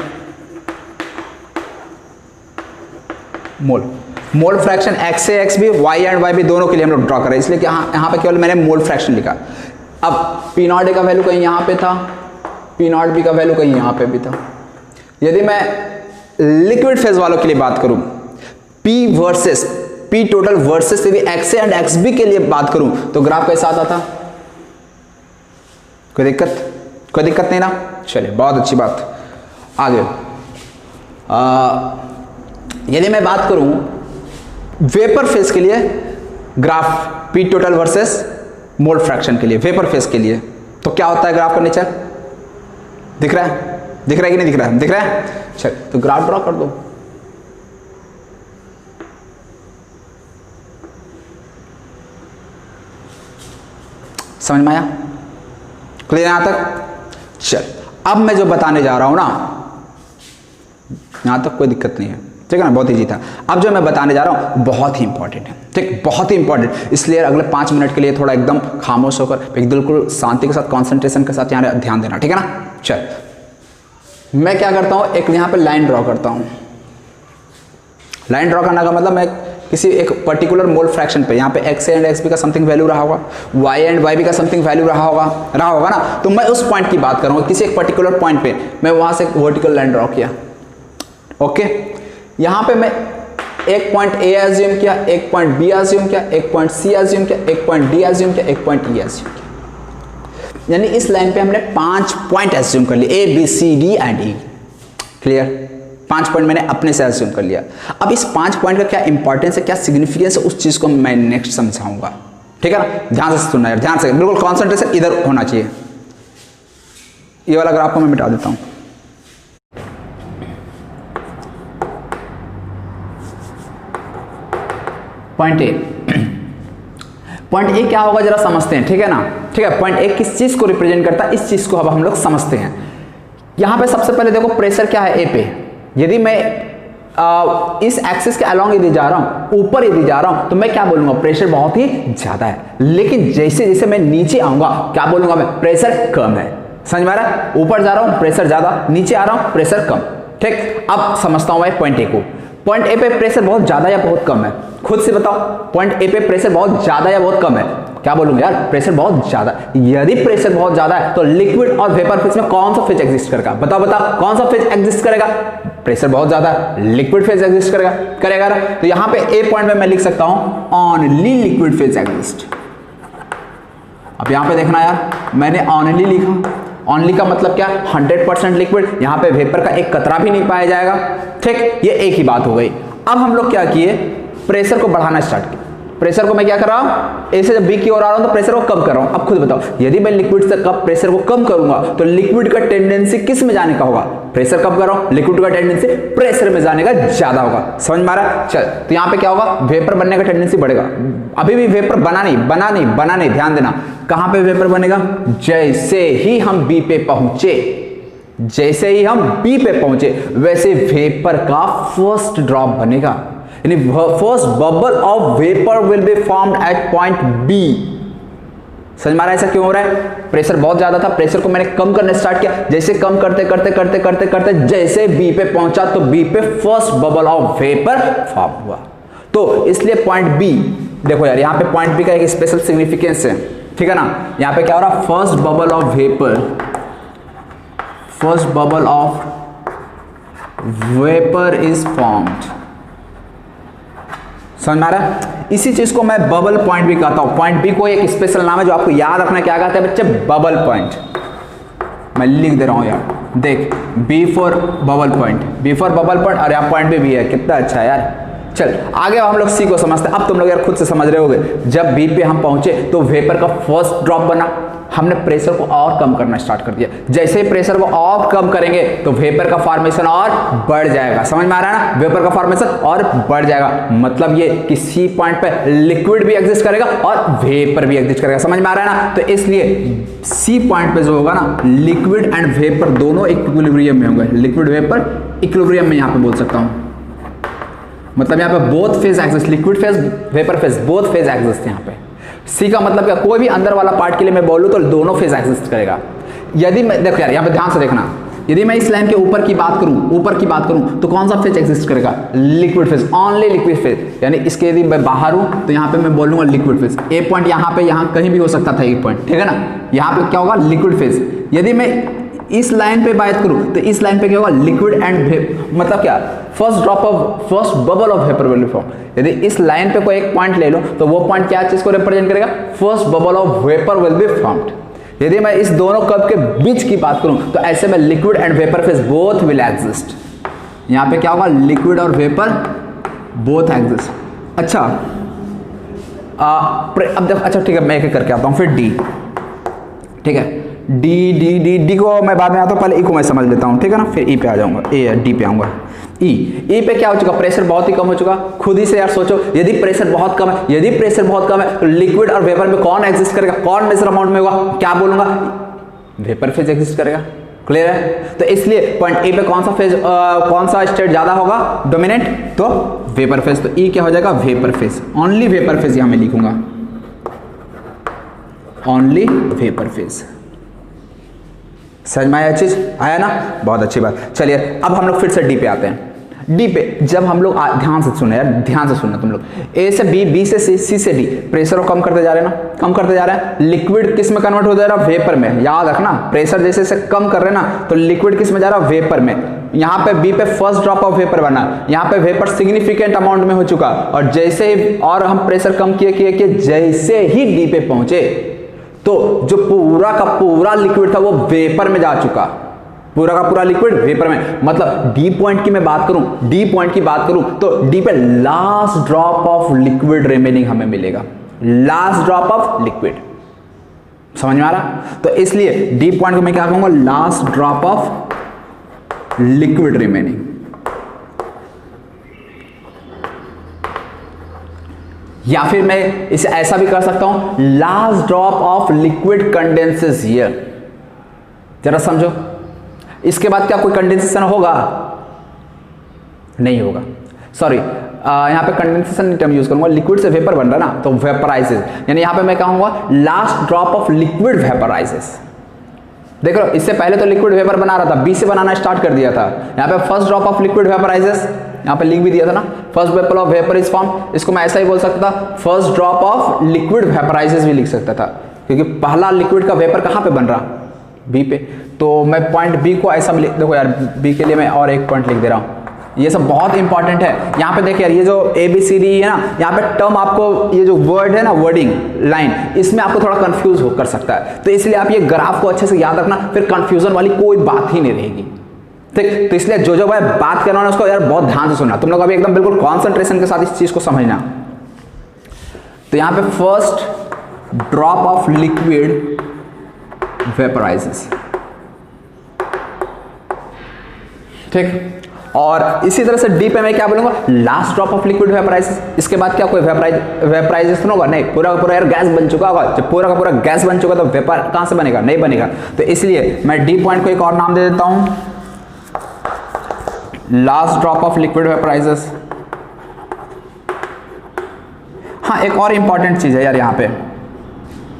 मोल फ्रैक्शन एक्स से एक्स भी, वाई एंड वाई भी, दोनों के लिए हम लोग ड्रॉ करें, इसलिए कि यहाँ पे केवल मैंने मोल फ्रैक्शन लिखा। अब पी नॉट ए का वैल्यू कहीं यहाँ पे था, पी नॉट बी का वैल्यू कहीं यहाँ पे भी था। यदि मैं लिक्विड फेज वालों के लिए बात करूं, P versus P total versus यदि X A and X B के लिए बात करूं, तो ग्राफ कैसा आता था, कोई दिक्कत नहीं ना। चलिए बहुत अच्छी बात। आगे यदि मैं बात करूं वेपर फेज के लिए, graph P total versus mole fraction के लिए, वेपर फेज के लिए, तो क्या होता है ग्राफ का नेचर, दिख रहा है कि नहीं दिख रहा है, दिख रहा है। चल तो ग्राफ ड्रॉ कर दो। समझ में आया, क्लियर यहां तक। चल अब मैं जो बताने जा रहा हूं ना, यहां तक कोई दिक्कत नहीं है, ठीक है ना, बहुत ईजी था। अब जो मैं बताने जा रहा हूं बहुत ही इंपॉर्टेंट है, ठीक, बहुत ही इंपॉर्टेंट, इसलिए अगले 5 मिनट के लिए थोड़ा एकदम खामोश होकर, बिल्कुल शांति के साथ, कंसंट्रेशन के साथ यहाँ ध्यान देना, ठीक है ना। चल मैं क्या करता हूं, एक यहाँ पे लाइन ड्रॉ करता हूं। लाइन ड्रॉ करने का मतलब मैं किसी एक पर्टिकुलर मोल फ्रैक्शन पे, यहाँ पे एक्स एंड एक्स बी का समथिंग वैल्यू रहा होगा, वाई एंड वाई बी का समथिंग वैल्यू रहा होगा ना, तो मैं उस पॉइंट की बात करूंगा, किसी एक पर्टिकुलर पॉइंट पे मैं वहां से एक वर्टिकल लाइन ड्रॉ किया, ओके। यहां पे मैं एक पॉइंट ए एज्यूम किया, एक पॉइंट बी एज्यूम किया, एक पॉइंट सी एज्यूम किया, एक पॉइंट डी एज्यूम किया, एक पॉइंट ई एज्यूम किया, यानी इस लाइन पे हमने 5 पॉइंट एज्यूम कर लिए, A B C D and E, clear. 5 point मैंने अपने से एज्यूम कर लिया। अब इस 5 पॉइंट का क्या इंपॉर्टेंस है, क्या सिग्निफिकेंस है, उस चीज को मैं नेक्स्ट समझाऊंगा, ठीक है ना। ध्यान से सुनना यार, ध्यान से, बिल्कुल कॉन्सेंट्रेशन इधर होना चाहिए। ये वाला ग्राफ को मैं मिटा देता हूं। पॉइंट ए क्या होगा जरा समझते हैं, ठीक है ना। ठीक है, पॉइंट ए किस चीज को रिप्रेजेंट करता है, इस चीज को अब हम लोग समझते हैं। यहां पे सबसे पहले देखो प्रेशर क्या है ए पे। यदि मैं इस एक्सिस के अलोंग यदि जा रहा हूं, ऊपर यदि जा रहा हूं, तो मैं क्या बोलूंगा, प्रेशर बहुत ही ज्यादा है। लेकिन जैसे जैसे मैं नीचे आऊंगा, क्या बोलूंगा मैं, प्रेशर कम है। समझ में आ रहा है, ऊपर जा रहा हूं प्रेशर ज्यादा, नीचे आ रहा हूं प्रेशर कम, ठीक। अब समझता हूं मैं पॉइंट ए को। पॉइंट ए पे प्रेशर बहुत ज्यादा या बहुत कम है, खुद से बताओ। पॉइंट ए पे प्रेशर बहुत ज्यादा या बहुत कम है, क्या बोलूंगा यार, प्रेशर बहुत ज्यादा। यदि प्रेशर बहुत ज्यादा है तो लिक्विड और वेपर फेज में कौन सा फेज एग्जिस्ट करेगा, बताओ कौन सा फेज एग्जिस्ट करेगा, प्रेशर बहुत ज्यादा है, लिक्विड फेज एग्जिस्ट करेगा ना। तो यहां पे ए पॉइंट में मैं लिख सकता हूं ओनली लिक्विड फेज एग्जिस्ट। अब यहां पे देखना यार, मैंने ओनली लिखा, ओनली का मतलब क्या, 100% लिक्विड, यहां पे वेपर का एक कतरा भी नहीं पाया जाएगा, ठीक। ये एक ही बात हो गई। अब हम लोग क्या किए, प्रेशर को बढ़ाना स्टार्ट किया। प्रेशर को मैं क्या कर रहा हूं, ए से जब बी की ओर आ रहा हूं तो प्रेशर को कम कर रहा हूं। अब खुद बताओ, यदि मैं लिक्विड से कब प्रेशर को कम करूंगा तो लिक्विड का टेंडेंसी किस में जाने का होगा, प्रेशर कम कर रहा हूं, लिक्विड का टेंडेंसी प्रेशर में जाने का ज्यादा होगा। समझ में आ रहा है। चल तो यहां पे क्या होगा, वेपर बनने का टेंडेंसी बढ़ेगा। अभी भी वेपर बना नहीं, ध्यान देना, कहां पे वेपर बनेगा, जैसे ही हम बी पे पहुंचे, जैसे ही हम बी पे पहुंचे वैसे वेपर का फर्स्ट ड्रॉप बनेगा, यानी first bubble of vapour will be formed at point B. समझ में आ रहा है ऐसा क्यों हो रहा है? प्रेशर बहुत ज्यादा था, प्रेशर को मैंने कम करना स्टार्ट किया, जैसे कम करते करते करते करते करते जैसे बी पे पहुंचा तो बी पे first bubble of vapour form हुआ। तो इसलिए पॉइंट बी, देखो यार यहाँ पे पॉइंट बी का एक स्पेशल सिग्निफिकेंस है, ठीक है ना। यहाँ पे क्या हो रहा, first bubble of vapour, first bubble of vapour is formed. समझ में आ रहा है? इसी चीज को मैं बबल पॉइंट भी कहता हूं। पॉइंट बी को एक स्पेशल नाम है जो आपको याद रखना, क्या कहते हैं बच्चे, बबल पॉइंट। मैं लिख दे रहा हूं यार, देख B for bubble point, B for bubble point, और यहाँ पॉइंट भी है, कितना अच्छा है यार। चल आगे हम लोग सी को समझते हैं। अब तुम लोग यार खुद से समझ रहे होगे, जब बी पे हम पहुंचे तो वेपर का फर्स्ट ड्रॉप बना, हमने प्रेशर को और कम करना स्टार्ट कर दिया। जैसे ही प्रेशर को और कम करेंगे तो वेपर का फॉर्मेशन और बढ़ जाएगा। समझ में आ रहा है ना, वेपर का फॉर्मेशन और बढ़ जाएगा। मतलब ये कि सी पॉइंट पे लिक्विड भी एग्जिस्ट करेगा और वेपर भी एग्जिस्ट करेगा। समझ में आ रहा है ना। तो इसलिए सी पॉइंट पे जो होगा ना, लिक्विड एंड वेपर दोनों इक्विलिब्रियम में होंगे। लिक्विड वेपर इक्विलिब्रियम में यहां पे बोल सकता हूं, मतलब यहाँ पे both phase exist, liquid phase vapour phase both phase exist यहाँ पे। सी का मतलब क्या, कोई भी अंदर वाला पार्ट के लिए मैं बोलूं तो दोनों फेज एग्जिस्ट करेगा। यदि मैं, देखो यार यहाँ पे ध्यान से देखना, यदि मैं इस लाइन के ऊपर की बात करूं तो कौन सा फेज एग्जिस्ट करेगा, liquid phase, only liquid phase. यानी इसके यदि मैं बाहर हूं तो यहाँ पे मैं बोलूंगा लिक्विड फेज। ए पॉइंट यहाँ पे, यहाँ कहीं भी हो सकता था एक पॉइंट, ठीक है ना। यहाँ पे क्या होगा, लिक्विड फेज। यदि मैं इस लाइन पे बात करूं तो इस लाइन पे क्या होगा, लिक्विड एंड मतलब क्या, first drop of, first bubble of vapour will B form. यदि इस लाइन पे कोई एक पॉइंट ले लो तो वो पॉइंट क्या चीज को रिप्रेजेंट करेगा, first bubble of vapour will be formed. यदि मैं इस दोनों कर्व के बीच की बात करूं तो ऐसे में liquid and vapour phase both will exist. यहां पे क्या होगा, लिक्विड और वेपर बोथ एग्जिस्ट। अच्छा अब देखो, अच्छा ठीक है, मैं एक एक करके आता हूं। फिर डी, ठीक है, डी डी डी डी को मैं बाद में आता हूँ, पहले ई को मैं समझ लेता हूँ, ठीक है ना, फिर ई पे आ जाऊंगा, ए डी पे आऊंगा। ई पे क्या हो चुका, प्रेशर बहुत ही कम हो चुका। खुद ही से यार सोचो, यदि प्रेशर बहुत कम है, यदि प्रेशर बहुत कम है तो लिक्विड और वेपर में कौन एग्जिस्ट करेगा, कौन मेजर अमाउंट में होगा, क्या बोलूंगा, वेपर फेज एग्जिस्ट करेगा। क्लियर है? तो इसलिए पॉइंट ए पे कौन सा फेज, कौन सा स्टेट ज्यादा होगा, डोमिनेंट, तो वेपर फेज। तो ई क्या हो जाएगा, vapour phase, only vapour phase यहां मैं लिखूंगा, ओनली वेपर फेज। समझ में आया चीज, आया ना, बहुत अच्छी बात। चलिए अब हम लोग फिर से डी पे आते हैं। डी पे जब हम लोग, ध्यान से सुनो यार, ध्यान से सुनना तुम लोग, ए से बी, बी से सी, सी से डी, प्रेशर को कम करते जा रहे हैं ना, कम करते जा रहे हैं। लिक्विड किस में कन्वर्ट हो जा रहा है, वेपर में। याद रखना, प्रेशर जैसे से कम कर रहे हैं ना तो लिक्विड किस में जा रहा है, वेपर में। यहाँ पे बी पे फर्स्ट ड्रॉप ऑफ वेपर बना, यहाँ पे वेपर सिग्निफिकेंट अमाउंट में हो चुका, और जैसे ही और हम प्रेशर कम किए जैसे ही डी पे पहुंचे तो जो पूरा का पूरा लिक्विड था वो वेपर में जा चुका, पूरा का पूरा लिक्विड वेपर में। मतलब डी पॉइंट की मैं बात करूं, डी पॉइंट की बात करूं तो डी पे last drop of liquid remaining हमें मिलेगा, लास्ट ड्रॉप ऑफ लिक्विड। समझ में आ रहा? तो इसलिए डी पॉइंट को मैं क्या कहूंगा, last drop of liquid remaining. या फिर मैं इसे ऐसा भी कर सकता हूं, last drop of liquid condenses here. जरा समझो, इसके बाद क्या कोई कंडेंसेशन होगा, नहीं होगा, सॉरी यहां पे कंडेंसेशन टर्म यूज करूंगा, लिक्विड से वेपर बन रहा ना तो वेपराइजेस, यानी यहां पे मैं कहूंगा लास्ट ड्रॉप ऑफ लिक्विड वेपराइजेस। देख लो, इससे पहले तो लिक्विड वेपर बना रहा था, बी से बनाना स्टार्ट कर दिया था। यहाँ पे फर्स्ट ड्रॉप ऑफ लिक्विड वेपराइजेस, यहाँ पे लिख भी दिया था ना, first vapour of vapour is form. इसको मैं ऐसा ही बोल सकता था, फर्स्ट ड्रॉप ऑफ लिक्विड वेपराइजेस भी लिख सकता था, क्योंकि पहला लिक्विड का वेपर कहाँ पे बन रहा, बी पे। तो मैं पॉइंट बी को ऐसा लिख, देखो यार बी के लिए मैं और एक पॉइंट लिख दे रहा हूँ, ये सब बहुत इंपॉर्टेंट है। यहाँ पे देखिए यार, ये जो ए बी सी डी है ना, यहाँ पे टर्म आपको, ये जो वर्ड है ना, वर्डिंग लाइन, इसमें आपको थोड़ा कंफ्यूज हो कर सकता है। तो इसलिए आप ये ग्राफ को अच्छे से याद रखना, फिर कंफ्यूजन वाली कोई बात ही नहीं रहेगी, ठीक। तो इसलिए जो भाई बात करना है उसको यार बहुत ध्यान से सुनना, तुम लोग अभी एकदम बिल्कुल कॉन्सेंट्रेशन के साथ इस चीज को समझना। तो यहाँ पे फर्स्ट ड्रॉप ऑफ लिक्विड वेपराइजेस, ठीक। और इसी तरह से डी पे मैं क्या बोलूंगा, लास्ट ड्रॉप ऑफ लिक्विड वेपराइजेस। इसके बाद क्या कोई वेपराइजेशन होगा, नहीं, पूरा का पूरा यार गैस बन चुका होगा। जब पूरा का पूरा गैस बन चुका तो वेपर कहां से बनेगा, नहीं बनेगा। तो इसलिए मैं डी पॉइंट को एक और नाम दे देता हूं, लास्ट ड्रॉप ऑफ लिक्विड वेपराइजेस। हाँ, एक और इंपॉर्टेंट चीज है यार, यहाँ पे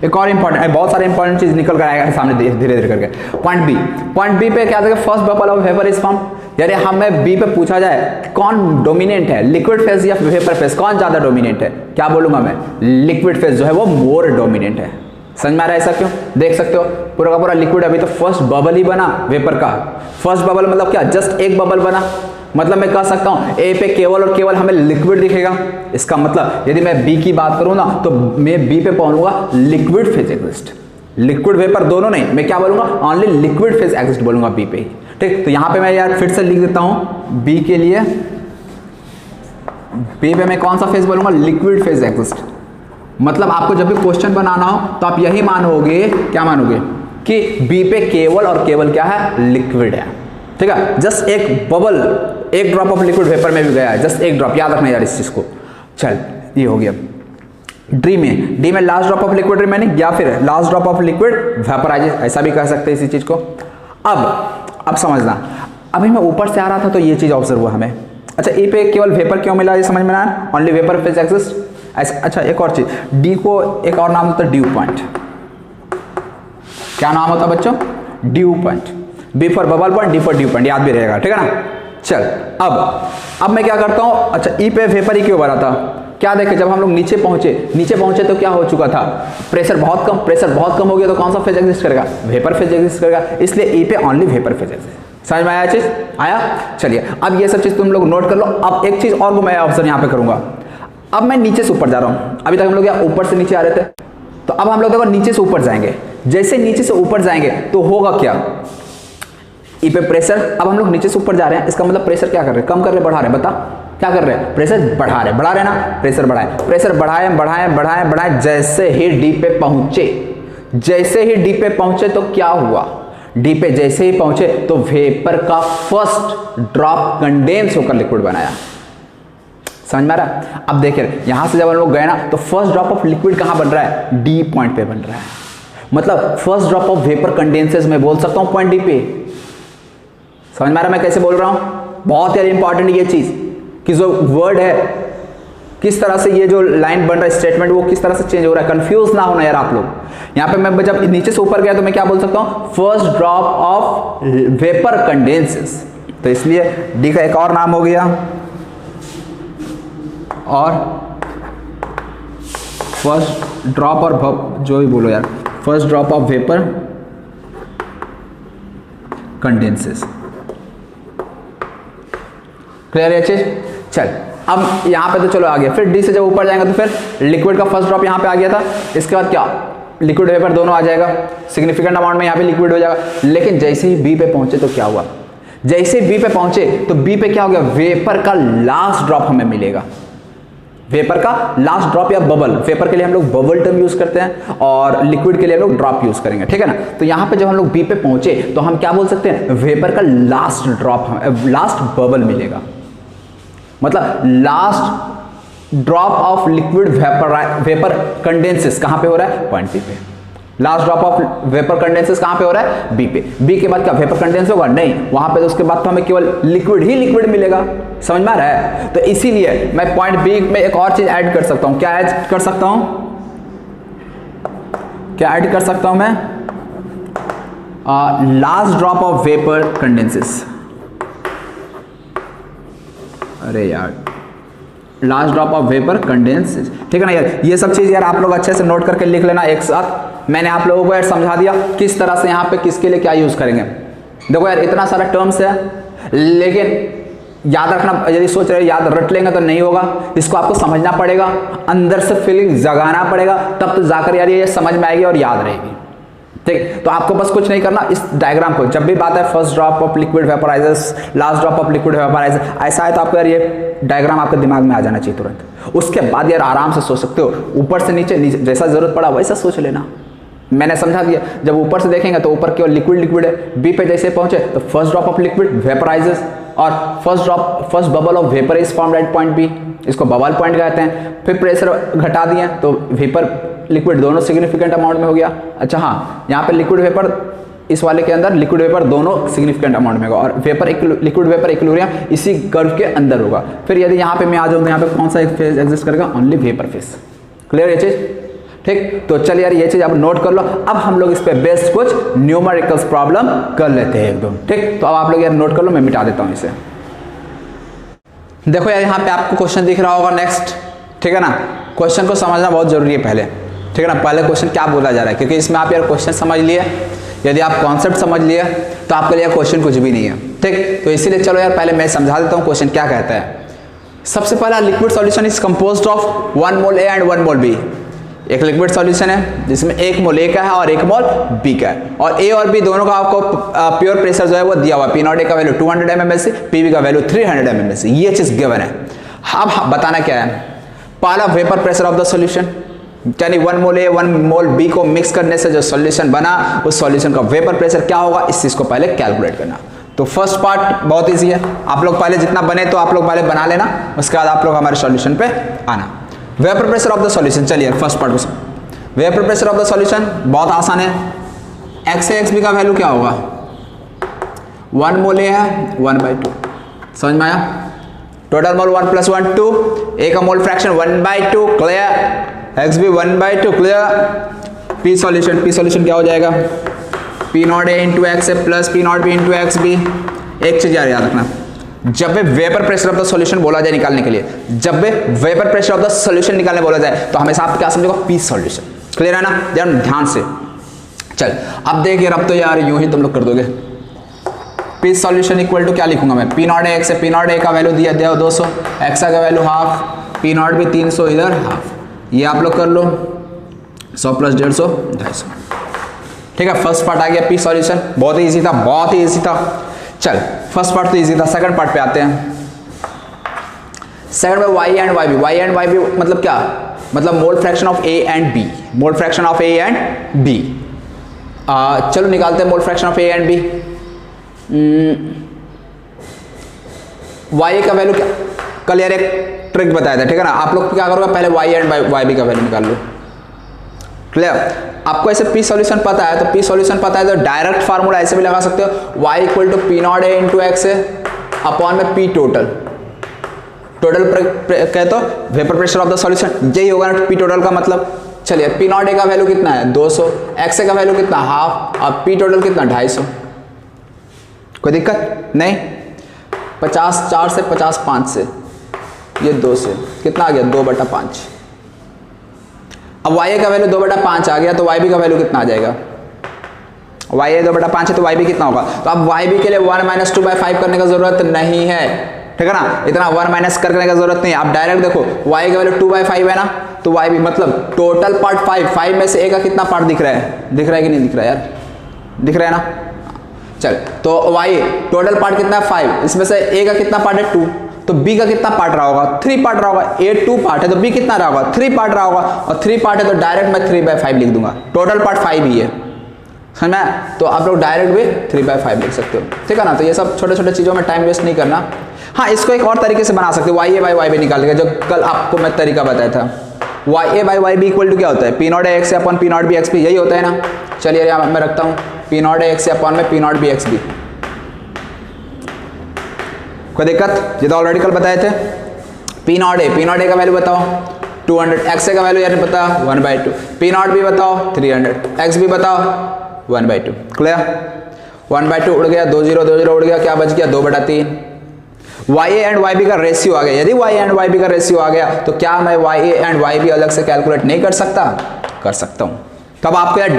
एक और इंपॉर्टेंट, बहुत सारे इंपॉर्टेंट चीज निकल कर आएगा सामने धीरे धीरे करके। पॉइंट बी पे क्या देगा, first bubble of vapour is formed. यानी हमें बी पे पूछा जाए कौन डोमिनेंट है, लिक्विड फेज या वेपर फेज, कौन ज्यादा डोमिनेंट है, क्या बोलूंगा मैं, लिक्विड फेज जो है वो मोर डोमिनेंट है। समझ में आ रहा है ऐसा क्यों? देख सकते हो पूरा का पूरा लिक्विड, अभी तो फर्स्ट बबल ही बना वेपर का। फर्स्ट बबल मतलब क्या, जस्ट एक बबल बना, मतलब मैं कह सकता हूं ए पे केवल और केवल हमें लिक्विड दिखेगा। इसका मतलब यदि मैं बी की बात करूं ना तो मैं बी पे बोलूंगा liquid phase exist, liquid vapour दोनों नहीं, मैं क्या बोलूंगा, ओनली लिक्विड फेज एग्जिस्ट बोलूंगा बी पे ही। ठीक, तो यहां पे मैं यार फिर से लिख देता हूं बी के लिए, बी पे मैं कौन सा फेज बोलूंगा, लिक्विड फेज एग्जिस्ट। मतलब आपको जब भी क्वेश्चन बनाना हो तो आप यही मानोगे, क्या मानोगे कि बी पे केवल और केवल क्या है, लिक्विड है। ठीक है, जस्ट एक बबल, एक ड्रॉप ऑफ लिक्विड वेपर में भी गया है, जस्ट एक ड्रॉप, याद रखना यार इस चीज को। चल ये हो गया। डी में last drop of liquid remaining या फिर last drop of liquid vaporise, ऐसा भी कह सकते हैं इसी चीज को। अब समझना, अभी मैं ऊपर से आ रहा था तो ये चीज ऑब्जर्व हुआ हमें। अच्छा, ए पे केवल वेपर क्यों मिला, ये समझ में आया, ओनली वेपर फेज एग्जिस्ट। अच्छा एक और चीज, डी को एक और नाम होता है ड्यू पॉइंट। क्या नाम होता है बच्चों, dew point. B for bubble point, D for dew point, याद भी रहेगा। ठीक है ना। चल अब मैं क्या करता हूं, अच्छा ई पे वेपर ही क्यों बना था, क्या देखे, जब हम लोग नीचे पहुंचे तो क्या हो चुका था, प्रेशर बहुत कम हो गया, तो कौन सा फेज एग्जिस्ट करेगा, वेपर फेज एग्जिस्ट करेगा, इसलिए ई पे ओनली वेपर फेज एग्जिस्ट। समझ में आया चीज, आया। चलिए अब ये सब चीज तुम लोग नोट कर लो। अब एक चीज और को मैं ऑब्जर्व यहाँ पे करूंगा, अब मैं नीचे से ऊपर जा रहा हूं, अभी तक हम लोग यहाँ ऊपर से नीचे आ रहे थे, तो अब हम लोग देखो नीचे से ऊपर जाएंगे। जैसे नीचे से ऊपर जाएंगे तो होगा क्या, ई पे प्रेशर, अब हम लोग नीचे से ऊपर जा रहे हैं, इसका मतलब प्रेशर क्या कर रहे हैं, कम कर रहे हैं, बढ़ा रहे हैं, बता क्या कर रहे हैं, प्रेशर बढ़ा रहे ना, प्रेशर बढ़ाए, जैसे ही डी पे पहुंचे तो क्या हुआ, डी पे जैसे ही पहुंचे तो वेपर का फर्स्ट ड्रॉप कंडेंस होकर लिक्विड बनाया। समझ में आ रहा। अब देखिए यहां से जब हम लोग गए ना तो फर्स्ट ड्रॉप ऑफ लिक्विड कहां बन रहा है, डी पॉइंट पे बन रहा है, मतलब first drop of vapour condenses मैं बोल सकता हूं पॉइंट डी पे। समझ में आ रहा मैं कैसे बोल रहा हूं, बहुत यार इंपॉर्टेंट ये चीज कि जो वर्ड है, किस तरह से ये जो लाइन बन रहा है, स्टेटमेंट वो किस तरह से चेंज हो रहा है, कंफ्यूज ना होना यार आप लोग। यहां पे मैं जब नीचे से ऊपर गया तो मैं क्या बोल सकता हूं, first drop of vapour condenses, तो इसलिए डी का एक और नाम हो गया, और फर्स्ट ड्रॉप और जो भी बोलो यार, first drop of vapour condenses. Clear है चीज। चल अब यहां पे तो चलो आ गया, फिर डी से जब ऊपर जाएंगे तो फिर लिक्विड का फर्स्ट ड्रॉप यहां पे आ गया था, इसके बाद क्या, लिक्विड वेपर दोनों आ जाएगा, सिग्निफिकेंट अमाउंट में यहां पे लिक्विड हो जाएगा। लेकिन जैसे ही बी पे पहुंचे तो क्या हुआ, जैसे बी पे पहुंचे तो बी पे क्या हो गया, वेपर का लास्ट ड्रॉप हमें मिलेगा, वेपर का लास्ट ड्रॉप या बबल, वेपर के लिए हम लोग बबल टर्म यूज करते हैं और लिक्विड के लिए हम लोग ड्रॉप यूज करेंगे। ठीक है ना। तो यहां पे जब हम लोग बी पे पहुंचे तो हम क्या बोल सकते हैं, वेपर का लास्ट ड्रॉप, लास्ट बबल मिलेगा, मतलब last drop of liquid vapour condenses कहां पे हो रहा है, पॉइंट बी पे। Last drop of vapour condenses कहां पे हो रहा है, बी पे। बी के बाद क्या वेपर कंडेंस होगा, नहीं, वहां पे तो उसके बाद तो हमें केवल लिक्विड ही लिक्विड मिलेगा। समझ में आ रहा है। तो इसीलिए मैं पॉइंट बी में एक और चीज ऐड कर सकता हूं, क्या ऐड कर सकता हूं, क्या ऐड कर सकता हूं मैं, last drop of vapour condenses. अरे यार, last drop of vapour condenses, ठीक है ना यार। ये सब चीज यार आप लोग अच्छे से नोट करके लिख लेना एक साथ। मैंने आप लोगों को यार समझा दिया किस तरह से यहाँ पे किसके लिए क्या यूज करेंगे। देखो यार इतना सारा टर्म्स है, लेकिन याद रखना, यदि सोच रहे याद रट लेंगे तो नहीं होगा, इसको आपको समझना पड़ेगा, अंदर से फीलिंग जगाना पड़ेगा, तब तो जाकर यार ये समझ में आएगी और याद रहेगी। ठीक, तो आपको बस कुछ नहीं करना, इस डायग्राम को जब भी बात है first drop of liquid vaporisers, last drop of liquid vaporiser, ऐसा है तो आपको यार ये डायग्राम आपके दिमाग में आ जाना चाहिए तुरंत। उसके बाद यार आराम से सोच सकते हो, ऊपर से नीचे जैसा जरूरत पड़ा वैसा सोच लेना। मैंने समझा दिया, जब ऊपर से देखेंगे तो ऊपर केवल लिक्विड लिक्विड है, बी पे जैसे पहुंचे तो first drop of liquid vaporisers और first bubble of vapour is formed at point B, इसको बबल पॉइंट कहते हैं। फिर प्रेशर घटा दिए तो वेपर लिक्विड दोनों सिग्निफिकेंट अमाउंट में हो गया। अच्छा हाँ, यहाँ पे लिक्विड वेपर, इस वाले के अंदर लिक्विड वेपर दोनों सिग्निफिकेंट अमाउंट में होगा और वेपर लिक्विड वेपर इक्विलिब्रियम इसी कर्व के अंदर होगा। फिर यदि यहाँ पे मैं आ जाऊँ तो यहाँ पे कौन सा एक फेज एग्जिस्ट करेगा, ओनली वेपर फेज। क्लियर है चीज, ठीक, तो चलिए यार ये चीज आप नोट कर लो। अब हम लोग इस पे बेस्ड कुछ न्यूमेरिकल्स प्रॉब्लम कर लेते हैं एक दो। ठीक, तो अब आप लोग यार नोट कर लो, मैं मिटा देता हूं इसे। देखो यार यहाँ पे आपको क्वेश्चन दिख रहा होगा नेक्स्ट, ठीक है ना। क्वेश्चन को समझना बहुत जरूरी है पहले, ठीक है ना। पहले क्वेश्चन क्या बोला जा रहा है, क्योंकि इसमें आप यार क्वेश्चन समझ लिए, यदि आप कॉन्सेप्ट समझ लिए तो आपके लिए क्वेश्चन कुछ भी नहीं है। ठीक, तो इसीलिए चलो यार पहले मैं समझा देता हूँ क्वेश्चन क्या कहता है। सबसे पहला, liquid solution is composed of 1 mole A and 1 mole B। एक लिक्विड सॉल्यूशन है जिसमें 1 मोल A का है और 1 मोल B का है, और A और B दोनों का आपको प्योर प्रेशर जो है वो दिया हुआ। P0 A का वैल्यू 200 mmHg, PB का वैल्यू 300 mmHg, ये चीज गिवन है। अब बताना क्या है, पहला vapour pressure of the solution, यानी 1 मोल A 1 मोल B को मिक्स करने से जो सॉल्यूशन बना, उस सॉल्यूशन का वेपर प्रेशर क्या होगा, इस चीज को पहले कैलकुलेट करना। तो फर्स्ट पार्ट बहुत इजी है, आप लोग पहले जितना बने तो आप लोग पहले बना लेना, उसके बाद आप लोग हमारे सॉल्यूशन पे आना। Vapour pressure of the solution, चलिए फर्स्ट पार्ट को, vapour pressure of the solution बहुत आसान है। x से xb का वैल्यू क्या होगा, 1 मोल A है 1/2, समझ में आया। टोटल मोल 1 + 1 2, A का mole fraction 1/2, clear. xb 1/2, clear. p solution क्या हो जाएगा, P0 A × x plus P0 B × xb। एक चीज यार याद रखना, जब भी vapour pressure of the solution बोला जाए निकालने के लिए, जब भी vapour pressure of the solution निकालने बोला जाए तो हमेशा आप क्या समझोगे, पी सॉल्यूशन, क्लियर है ना। ध्यान से चल, अब देखिए अब तो यार यूं ही तुम लोग कर दोगे। पी सॉल्यूशन इक्वल टू क्या लिखूंगा मैं, P0 A x, P0 A का वैल्यू दिया 200, x का वैल्यू हाफ, P0 B 300, इधर हाफ, ये आप लोग कर लो 100 + 150 250। ठीक है, फर्स्ट पार्ट आ गया पी सॉल्यूशन, बहुत ही इजी था, बहुत ही इजी था। चल फर्स्ट पार्ट तो इजी था, सेकंड पार्ट पे आते हैं। सेकंड में y एंड yb मतलब क्या, मतलब mole fraction of A and B, mole fraction of A and B। चलो निकालते हैं मोल fraction of A and B। y का वैल्यू क्या, कल यार एक ट्रिक बताया था, ठीक है ना। आप लोग क्या करोगे, पहले y एंड yb का वैल्यू निकाल लो, क्लियर। आपको ऐसे पी सॉल्यूशन पता है, तो पी सॉल्यूशन पता है तो डायरेक्ट फार्मूला ऐसे भी लगा सकते हो, y = P0 A × x upon में P टोटल कहते हो vapour pressure of the solution, यही होगा ना P टोटल का मतलब। चलिए P0 A का वैल्यू कितना है 200, x का वैल्यू कितना हाफ, और P टोटल कितना 250। कोई दिक्कत नहीं, 50 4 से 50 5 से, ये 2 से कितना आ गया 2/5। अब y का वैल्यू 2/5 आ गया, तो yb का वैल्यू कितना आ जाएगा, y 2/5 है तो yb कितना होगा। तो अब yb के लिए 1 - 2/5 करने का जरूरत नहीं है, ठीक है ना। इतना 1 माइनस करने का जरूरत नहीं है, आप डायरेक्ट देखो y का वैल्यू 2/5 है ना, तो yb मतलब टोटल पार्ट 5 में से a का कितना पार्ट दिख रहा है कि नहीं दिख रहा है यार, दिख रहा है ना। चल तो y टोटल पार्ट कितना है 5, इसमें से a का कितना पार्ट है 2, तो b का कितना पार्ट रहा होगा 3 पार्ट रहा होगा। a 2 पार्ट है तो b कितना रहा होगा 3 पार्ट रहा होगा, और 3 पार्ट है तो डायरेक्ट मैं 3/5 लिख दूंगा, टोटल पार्ट 5 ही है, समझ में। तो आप लोग डायरेक्ट भी 3/5 लिख सकते हो, ठीक है ना। तो ये सब छोटे छोटे चीज़ों में टाइम वेस्ट नहीं करना। हाँ, इसको एक और तरीके से बना सकते हो, YA/YB निकाल के, जो कल आपको मैं तरीका बताया था। YA/YB इक्वल टू क्या होता है, P0 A x upon P0 B xb, यही होता है ना। चलिए यहाँ मैं रखता हूँ P0 A x अपॉन में P0 B xb। कोई दिक्कत, ये तो ऑलरेडी कल बताए थे। P0 A का वैल्यू बताओ 200, x का वैल्यू यार पता 1/2, P0 B बताओ 300, xb बताओ 1/2, क्लियर। 1/2 उड़ गया, 2 0 2 0 उड़ गया, क्या बच गया 2/3। YA एंड YB का रेशियो आ गया, यदि YA एंड YB का रेशियो आ गया तो क्या मैं YA एंड YB अलग से कैलकुलेट नहीं कर सकता, कर सकता हूं। तब आपको यार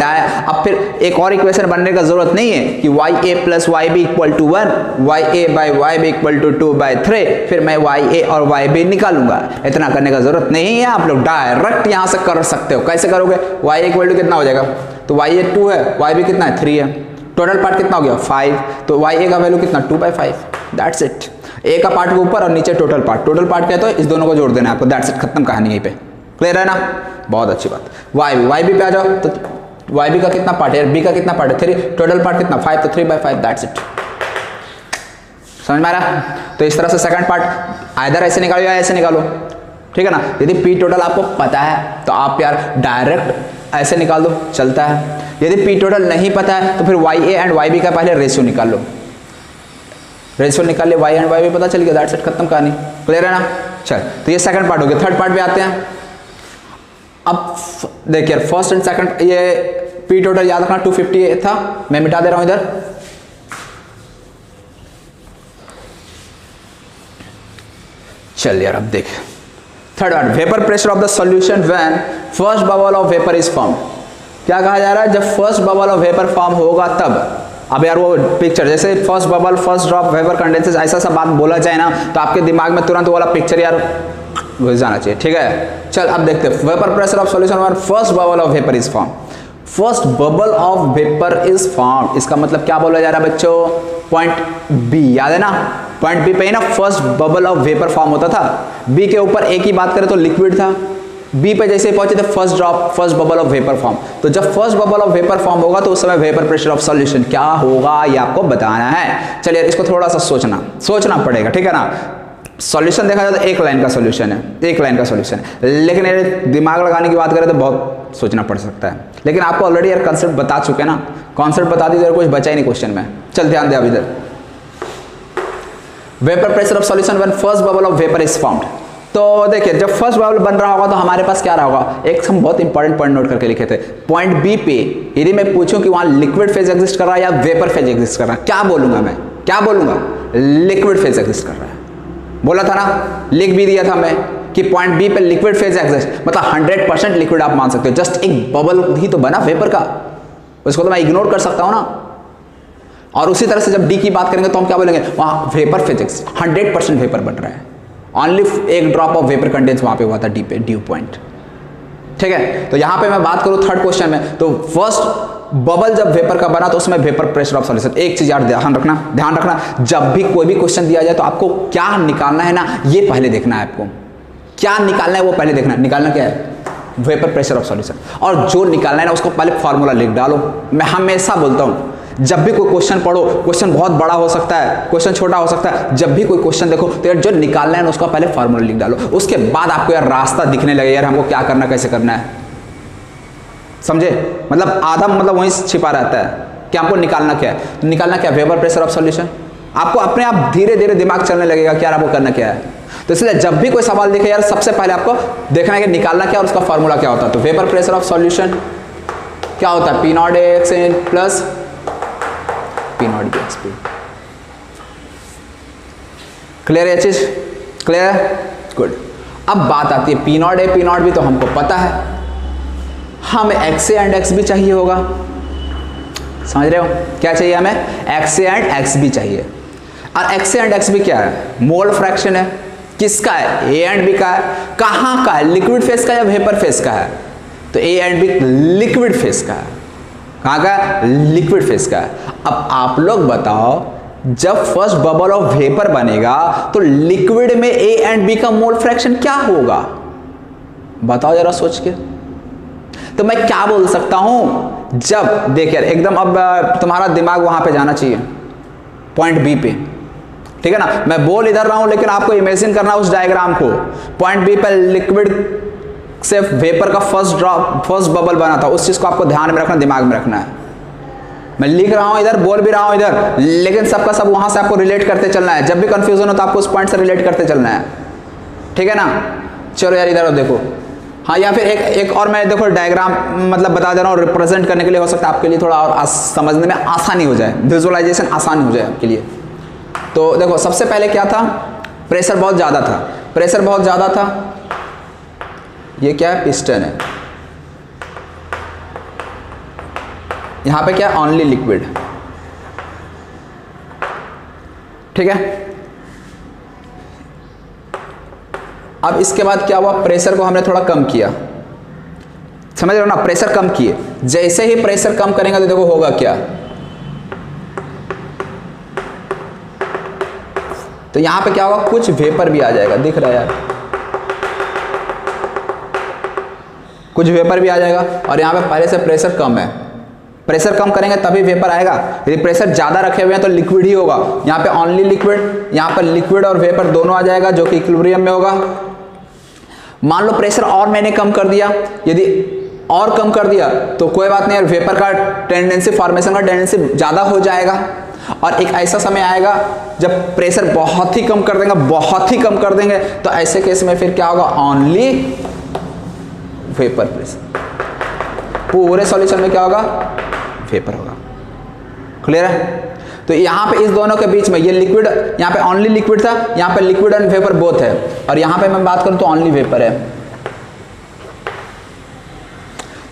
अब फिर एक और इक्वेशन बनने का जरूरत नहीं है कि YA + YB = 1, YA/YB = 2/3, फिर मैं YA और YB निकालूंगा। इतना करने का जरूरत नहीं है, आप लोग डायरेक्ट यहां से कर सकते हो। कैसे करोगे, YA = कितना हो जाएगा, तो YA 2 है, YB कितना है 3 है, टोटल पार्ट कितना हो गया 5, तो YA का वैल्यू कितना 2/5, दैट्स इट। A का पार्ट के ऊपर और नीचे टोटल पार्ट कहते हो, इस दोनों को जोड़ देना है आपको, दैट्स इट, खत्म कहानी यहीं पे, क्लियर है ना। बहुत अच्छी बात। YB पे आ जाओ, तो YB का कितना पार्ट है, B का कितना पार्ट है 3, टोटल पार्ट कितना 5, तो 3/5, दैट्स इट। समझ में आ रहा। तो इस तरह से सेकंड पार्ट आइदर ऐसे निकालो या ऐसे निकालो, ठीक है ना। यदि P टोटल आपको पता है तो आप यार डायरेक्ट ऐसे निकाल दो, चलता है। यदि P टोटल नहीं पता है तो फिर YA एंड YB का पहले रेशियो निकाल लो, रेशियो निकाल ले, Y एंड YB पता चल गया, दैट्स इट, खत्म कहानी, क्लियर है ना। चल तो ये सेकंड पार्ट हो गया। थर्ड पार्ट पे आते हैं। अब देखिए फर्स्ट एंड सेकंड, ये पी टोटल याद रखना 250 था, मैं मिटा दे रहा हूं इधर। चल यार अब देख third one, vapour pressure of the solution when first bubble of vapour is form. क्या कहा जा रहा है, जब first bubble of vapour form होगा तब। अब यार वो पिक्चर जैसे first bubble first drop vapour condenses, ऐसा सब बात बोला जाए ना तो आपके दिमाग में तुरंत वो वाला पिक्चर यार घुस जाना चाहिए, ठीक है। चल अब देखते हैं vapour pressure of solution when first bubble of vapour is form. First bubble of vapour is form, इसका मतलब क्या बोला जा रहा है बच्चों, पॉइंट बी याद है ना, पॉइंट बी पे ही ना first bubble of vapour form होता था। बी के ऊपर एक ही बात करें तो लिक्विड था, बी पे जैसे पहुंचे थे first drop first bubble of vapour form. तो जब first bubble of vapour form होगा तो उस समय वेपर प्रेशर ऑफ सॉल्यूशन क्या होगा ये आपको बताना है। चलिए इसको थोड़ा सा सोचना पड़ेगा, ठीक है ना। सॉल्यूशन देखा जाए तो एक लाइन का सॉल्यूशन है, एक लाइन का सॉल्यूशन है, लेकिन ये दिमाग लगाने की बात करें तो बहुत सोचना पड़ सकता है। लेकिन आपको ऑलरेडी यार कंसेप्ट बता चुके ना, कॉन्सेप्ट बता दीजिए, कुछ बचा ही नहीं क्वेश्चन में। चल ध्यान दे अब इधर, vapour pressure of solution when first bubble of vapour is formed. तो देखिए जब फर्स्ट बबल बन रहा होगा तो हमारे पास क्या रहा होगा, एक हम बहुत इंपॉर्टेंट पॉइंट नोट करके लिखे थे, पॉइंट बी पे यदि मैं पूछूं कि वहां लिक्विड फेज एग्जिस्ट कर रहा है या वेपर फेज एग्जिस्ट कर रहा है, क्या बोलूंगा मैं, क्या बोलूंगा, लिक्विड फेज एग्जिस्ट कर रहा है। बोला था ना, लिख भी दिया था मैं कि पॉइंट बी पे लिक्विड फेज एग्जिस्ट, मतलब 100% लिक्विड आप मान सकते हो, जस्ट एक बबल ही तो बना वेपर का, उसको तो मैं इग्नोर कर सकता हूं ना। और उसी तरह से जब डी की बात करेंगे तो हम क्या बोलेंगे, वहां वेपर फेज एग्जिस्ट 100% वेपर बन रहा है, ओनली एक ड्रॉप ऑफ वेपर कंडेंस वहां पे हुआ था डी पे, ड्यू पॉइंट, ठीक है। तो यहां पे मैं बात करूं थर्ड क्वेश्चन में, तो फर्स्ट बबल जब वेपर का बना तो उसमें वेपर प्रेशर ऑफ सॉल्यूशन। एक चीज यार ध्यान रखना, जब भी कोई भी क्वेश्चन दिया जाए तो आपको क्या निकालना है ना ये पहले देखना है, आपको क्या निकालना है वो पहले देखना है। निकालना क्या है, वेपर प्रेशर ऑफ सॉल्यूशन, और जो निकालना है ना उसको पहले फॉर्मूला लिख डालो। मैं हमेशा बोलता हूं जब भी कोई क्वेश्चन पढ़ो, क्वेश्चन बहुत बड़ा हो सकता है, क्वेश्चन छोटा हो सकता है, जब भी कोई क्वेश्चन देखो तो यार जो निकालना है ना उसका पहले फॉर्मूला लिख डालो, उसके बाद आपको यार रास्ता दिखने लगे यार हमको क्या करना कैसे करना है, समझे। मतलब आधा मतलब वहीं छिपा रहता है कि हमको निकालना क्या है। निकालना क्या, वेपर प्रेशर ऑफ सॉल्यूशन। आपको अपने आप धीरे धीरे दिमाग चलने लगेगा कि यार आपको करना क्या है। तो इसलिए जब भी कोई सवाल दिखे यार सबसे पहले आपको देखना है कि निकालना क्या और उसका फॉर्मूला क्या होता है। तो वेपर प्रेशर ऑफ सॉल्यूशन क्या होता है, P not x in plus P not B x P. Clear है ये चीज, क्लियर है, गुड। अब बात आती है P not A P not B, तो हमको पता है हमें X A and X B चाहिए होगा, समझ रहे हो क्या चाहिए हमें, X A and X B चाहिए। और X A and X B क्या है, मोल फ्रैक्शन है, किसका है, ए एंड बी का है। कहां का है, लिक्विड फेस का या वेपर फेस का है, तो A and B liquid phase का है। कहां का है, लिक्विड फेस का है। अब आप लोग बताओ जब फर्स्ट बबल ऑफ वेपर बनेगा तो लिक्विड में ए एंड बी का मोल फ्रैक्शन क्या होगा, बताओ जरा सोच के। तो मैं क्या बोल सकता हूं, जब देख यार एकदम अब तुम्हारा दिमाग वहां पे जाना चाहिए पॉइंट बी पे, ठीक है ना। मैं बोल इधर रहा हूं लेकिन आपको इमेजिन करना उस डायग्राम को, पॉइंट बी पे लिक्विड से वेपर का फर्स्ट बबल बना था, उस चीज को आपको ध्यान में रखना, दिमाग में रखना है। मैं लिख रहा हूं इधर, बोल भी रहा हूं इधर, लेकिन सबका सब वहां से आपको रिलेट करते चलना है। जब भी कंफ्यूजन हो तो आपको उस पॉइंट से रिलेट करते चलना है, ठीक है ना। चलो यार इधर देखो, हाँ, या फिर एक और मैं देखो डायग्राम मतलब बता दे रहा हूँ रिप्रेजेंट करने के लिए, हो सकता है आपके लिए थोड़ा और समझने में आसानी हो जाए, विजुअलाइजेशन आसान हो जाए आपके लिए। तो देखो सबसे पहले क्या था, प्रेशर बहुत ज़्यादा था, प्रेशर बहुत ज़्यादा था, ये क्या है, पिस्टन है, यहाँ पे क्या, ओनली लिक्विड, ठीक है। अब इसके बाद क्या हुआ, प्रेशर को हमने थोड़ा कम किया, समझ रहे हो ना, प्रेशर कम किए। जैसे ही प्रेशर कम करेंगे तो देखो होगा क्या, तो यहां पे क्या होगा, कुछ वेपर भी आ जाएगा, दिख रहा है यार, कुछ वेपर भी आ जाएगा। और यहां पे पहले से प्रेशर कम है, प्रेशर कम करेंगे तभी वेपर आएगा। यदि प्रेशर ज्यादा रखे हुए हैं तो लिक्विड ही होगा, यहाँ पे ओनली लिक्विड, यहाँ पर लिक्विड और वेपर दोनों आ जाएगा जो कि इक्विलिब्रियम में होगा। मान लो प्रेशर और मैंने कम कर दिया, यदि और कम कर दिया तो कोई बात नहीं, वेपर का टेंडेंसी, फॉर्मेशन का टेंडेंसी ज्यादा हो जाएगा। और एक ऐसा समय आएगा जब प्रेशर बहुत ही कम कर देंगे, बहुत ही कम कर देंगे, तो ऐसे केस में फिर क्या होगा, ओनली वेपर प्रेशर। पूरे सॉल्यूशन में क्या होगा? वेपर होगा। क्लियर है? तो यहाँ पे इस दोनों के बीच में ये लिक्विड, यहाँ पे ओनली लिक्विड था, यहाँ पे लिक्विड एंड वेपर बोथ है, और यहाँ पे मैं बात करूँ तो ओनली वेपर है।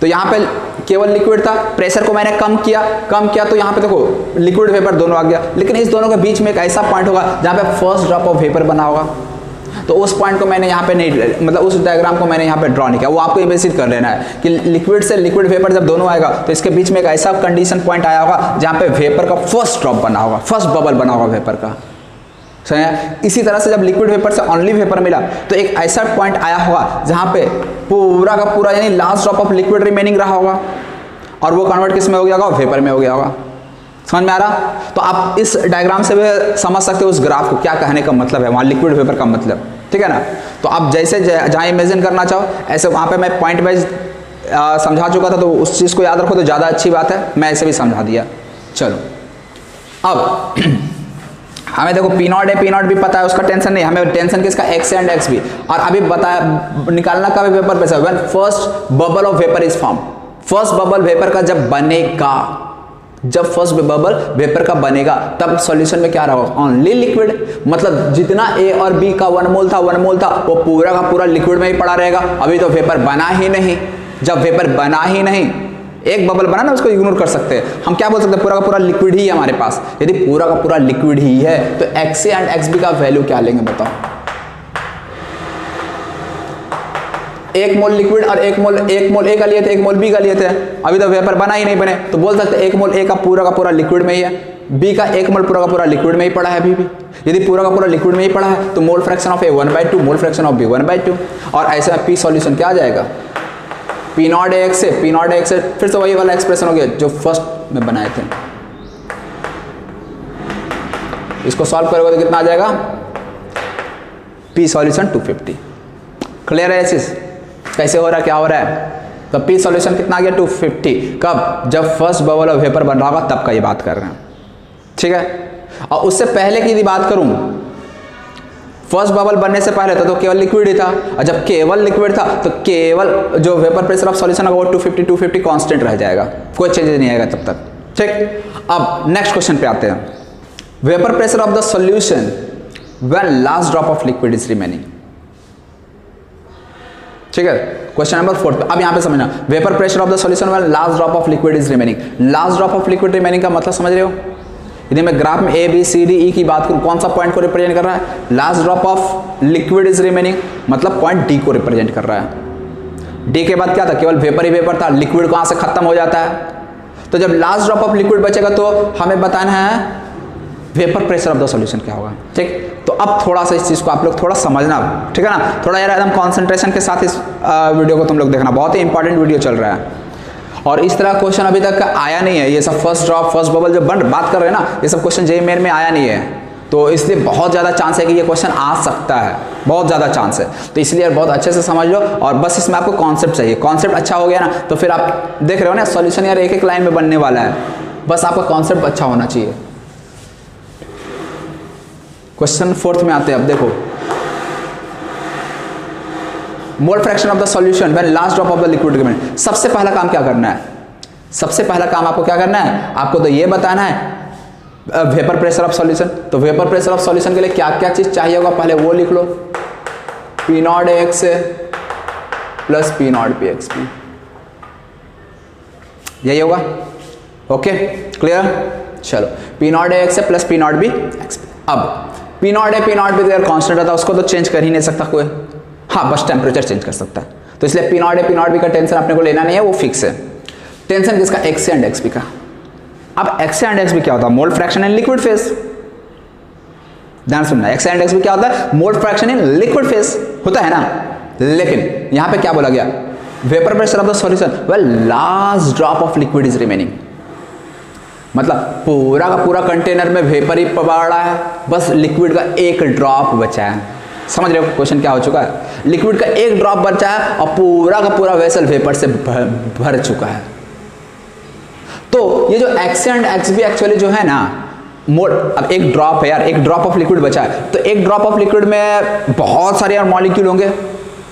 तो यहाँ पे केवल लिक्विड था, प्रेशर को मैंने कम किया तो यहाँ पे देखो लिक्विड वेपर दोनों आ गया, लेकिन इस दोनों के बीच में एक ऐसा पॉइंट होगा जहाँ पे फर्स्ट ड्रॉप ऑफ वेपर बना होगा। तो उस पॉइंट को मैंने यहाँ पे नहीं, मतलब उस डायग्राम को मैंने यहाँ पे ड्रॉ नहीं किया, वो आपको इमेजिन कर लेना है कि लिक्विड से लिक्विड वेपर जब दोनों आएगा तो इसके बीच में एक ऐसा कंडीशन पॉइंट आया होगा जहाँ पे वेपर का फर्स्ट ड्रॉप बना होगा, फर्स्ट बबल बना होगा वेपर का। सही है? इसी तरह से जब लिक्विड वेपर से ओनली वेपर मिला तो एक ऐसा पॉइंट आया होगा जहाँ पे पूरा का पूरा यानी last drop of liquid remaining रहा होगा, और वो कन्वर्ट किस में हो गया होगा? वेपर में हो गया होगा। समझ में आ रहा? तो आप इस डायग्राम से भी समझ सकते हो उस ग्राफ को क्या कहने का मतलब है, वहाँ लिक्विड वेपर का मतलब, ठीक है ना? तो आप जैसे जहाँ इमेजिन करना चाहो ऐसे वहाँ पे मैं पॉइंट वाइज समझा चुका था, तो उस चीज़ को याद रखो तो ज़्यादा अच्छी बात है, मैं ऐसे भी समझा दिया। चलो अब हमें देखो पी नॉट है, पी नॉट भी पता है, उसका टेंशन नहीं, हमें टेंशन किसका? एक्स एंड एक्स भी। और अभी बताया निकालना का vapour pressure when first bubble of vapour is form. First bubble vapour का जब बनेगा, जब फर्स्ट बबल वेपर का बनेगा तब सॉल्यूशन में क्या रहा? Only liquid. मतलब जितना ए और बी का 1 मोल था वो पूरा का पूरा लिक्विड में ही पड़ा रहेगा। अभी तो वेपर बना ही नहीं। जब वेपर बना ही नहीं, एक बबल बना ना, उसको इग्नोर कर सकते हैं। हम क्या बोल सकते हैं? पूरा का पूरा लिक्विड ही है हमारे पास। यदि पूरा का पूरा लिक्विड ही है तो X A and X B का वैल्यू क्या लेंगे बताओ? 1 मोल लिक्विड और 1 मोल ए का लिए थे, 1 मोल बी का लिए थे। अभी तो वेपर बना ही नहीं बने, तो बोल सकते 1 मोल ए का पूरा लिक्विड में ही है, बी का 1 मोल पूरा का पूरा लिक्विड में ही पड़ा है अभी भी। यदि पूरा का पूरा लिक्विड में ही पड़ा है तो mole fraction of A 1/2, mole fraction of B 1/2, और ऐसे में पी सॉल्यूशन क्या आ जाएगा? पी नॉट ए एक्स से, पी नॉट ए एक्स से फिर से वही वाला एक्सप्रेशन हो गया जो फर्स्ट में बनाए थे। इसको सॉल्व करोगे तो कितना आ जाएगा? P solution 250। क्लियर है ये चीज? कैसे हो रहा है, क्या हो रहा है? तो पी सॉल्यूशन कितना आ गया? 250। कब? जब फर्स्ट बबल ऑफ वेपर बन रहा होगा तब का ये बात कर रहे हैं, ठीक है? और उससे पहले की यदि बात करूं, फर्स्ट बबल बनने से पहले तो केवल लिक्विड ही था, और जब केवल लिक्विड था तो केवल जो वेपर प्रेशर ऑफ सॉल्यूशन होगा वो 250 कांस्टेंट रह जाएगा, कोई चेंज नहीं आएगा तब तक, ठीक? अब नेक्स्ट क्वेश्चन पे आते हैं। Vapour pressure of the solution when last drop of liquid is remaining, ठीक है? Question number 4। अब यहां पे समझना, vapour pressure of the solution when last drop of liquid is remaining. Last drop of liquid remaining का मतलब समझ रहे हो? यदि मैं ग्राफ में ए बी सी डी ई की बात करूं, कौन सा पॉइंट को रिप्रेजेंट कर रहा है? Last drop of liquid is remaining, मतलब पॉइंट डी को रिप्रेजेंट कर रहा है। डी के बाद क्या था? केवल वेपर ही वेपर था, लिक्विड कहां से खत्म हो जाता है। तो जब लास्ट ड्रॉप ऑफ लिक्विड बचेगा तो हमें बताना है vapour pressure of the solution क्या होगा, ठीक? तो अब थोड़ा सा इस चीज को आप लोग थोड़ा समझना, ठीक है ना? थोड़ा यार एकदम कॉन्सेंट्रेशन के साथ इस वीडियो को तुम लोग देखना, बहुत ही इंपॉर्टेंट वीडियो चल रहा है। और इस तरह क्वेश्चन अभी तक आया नहीं है, ये सब फर्स्ट ड्रॉप फर्स्ट बबल जो बात कर रहे हैं ना, ये सब क्वेश्चन जेईई मेन में आया नहीं है, तो इसलिए बहुत ज़्यादा चांस है कि ये क्वेश्चन आ सकता है, बहुत ज़्यादा चांस है। तो इसलिए बहुत अच्छे से समझ लो, और बस इसमें आपको कॉन्सेप्ट चाहिए। कॉन्सेप्ट अच्छा हो गया ना तो फिर आप देख रहे हो ना सॉल्यूशन यार एक लाइन में बनने वाला है, बस आपका कॉन्सेप्ट अच्छा होना चाहिए। क्वेश्चन 4 में आते हैं। अब देखो, मोल fraction of the solution when last drop of the liquid remaining. सबसे पहला काम क्या करना है? सबसे पहला काम आपको क्या करना है? आपको तो ये बताना है वेपर प्रेशर ऑफ सॉल्यूशन। तो वेपर प्रेशर ऑफ सॉल्यूशन के लिए क्या क्या चीज चाहिए होगा पहले वो लिख लो। P not A X plus P not P X P, यही होगा। Okay clear? चलो, P not A X plus P not B X. अब P not A P not B अगर कांस्टेंट रहता उसको तो चेंज कर ही नहीं सकता कोई, हाँ बस टेम्परेचर चेंज कर सकता है। तो इसलिए P not A P not be का टेंशन अपने को लेना नहीं है, वो फिक्स है। टेंशन किसका? एक्स एंड एक्स बी का। अब एक्स एंड एक्स बी क्या होता है? मोल फ्रैक्शन इन लिक्विड फेज। ध्यान सुनना, एक्स एंड एक्स बी क्या होता है? मोल फ्रैक्शन इन लिक्विड फेज होता है ना। लेकिन यहां पे क्या बोला गया? Vapour pressure of the solution well last drop of liquid is remaining. मतलब पूरा का पूरा कंटेनर में वेपर ही पड़ा रहा है, बस लिक्विड का एक ड्रॉप बचा है। समझ रहे हो क्वेश्चन क्या हो चुका है? लिक्विड का एक ड्रॉप बचा है और पूरा का पूरा वेसल वेपर से भर चुका है। तो ये जो x and X B actually जो है ना, मोल, अब एक ड्रॉप है यार, एक ड्रॉप ऑफ लिक्विड बचा है, तो एक ड्रॉप ऑफ लिक्विड में बहुत सारे यार मॉलिक्यूल होंगे,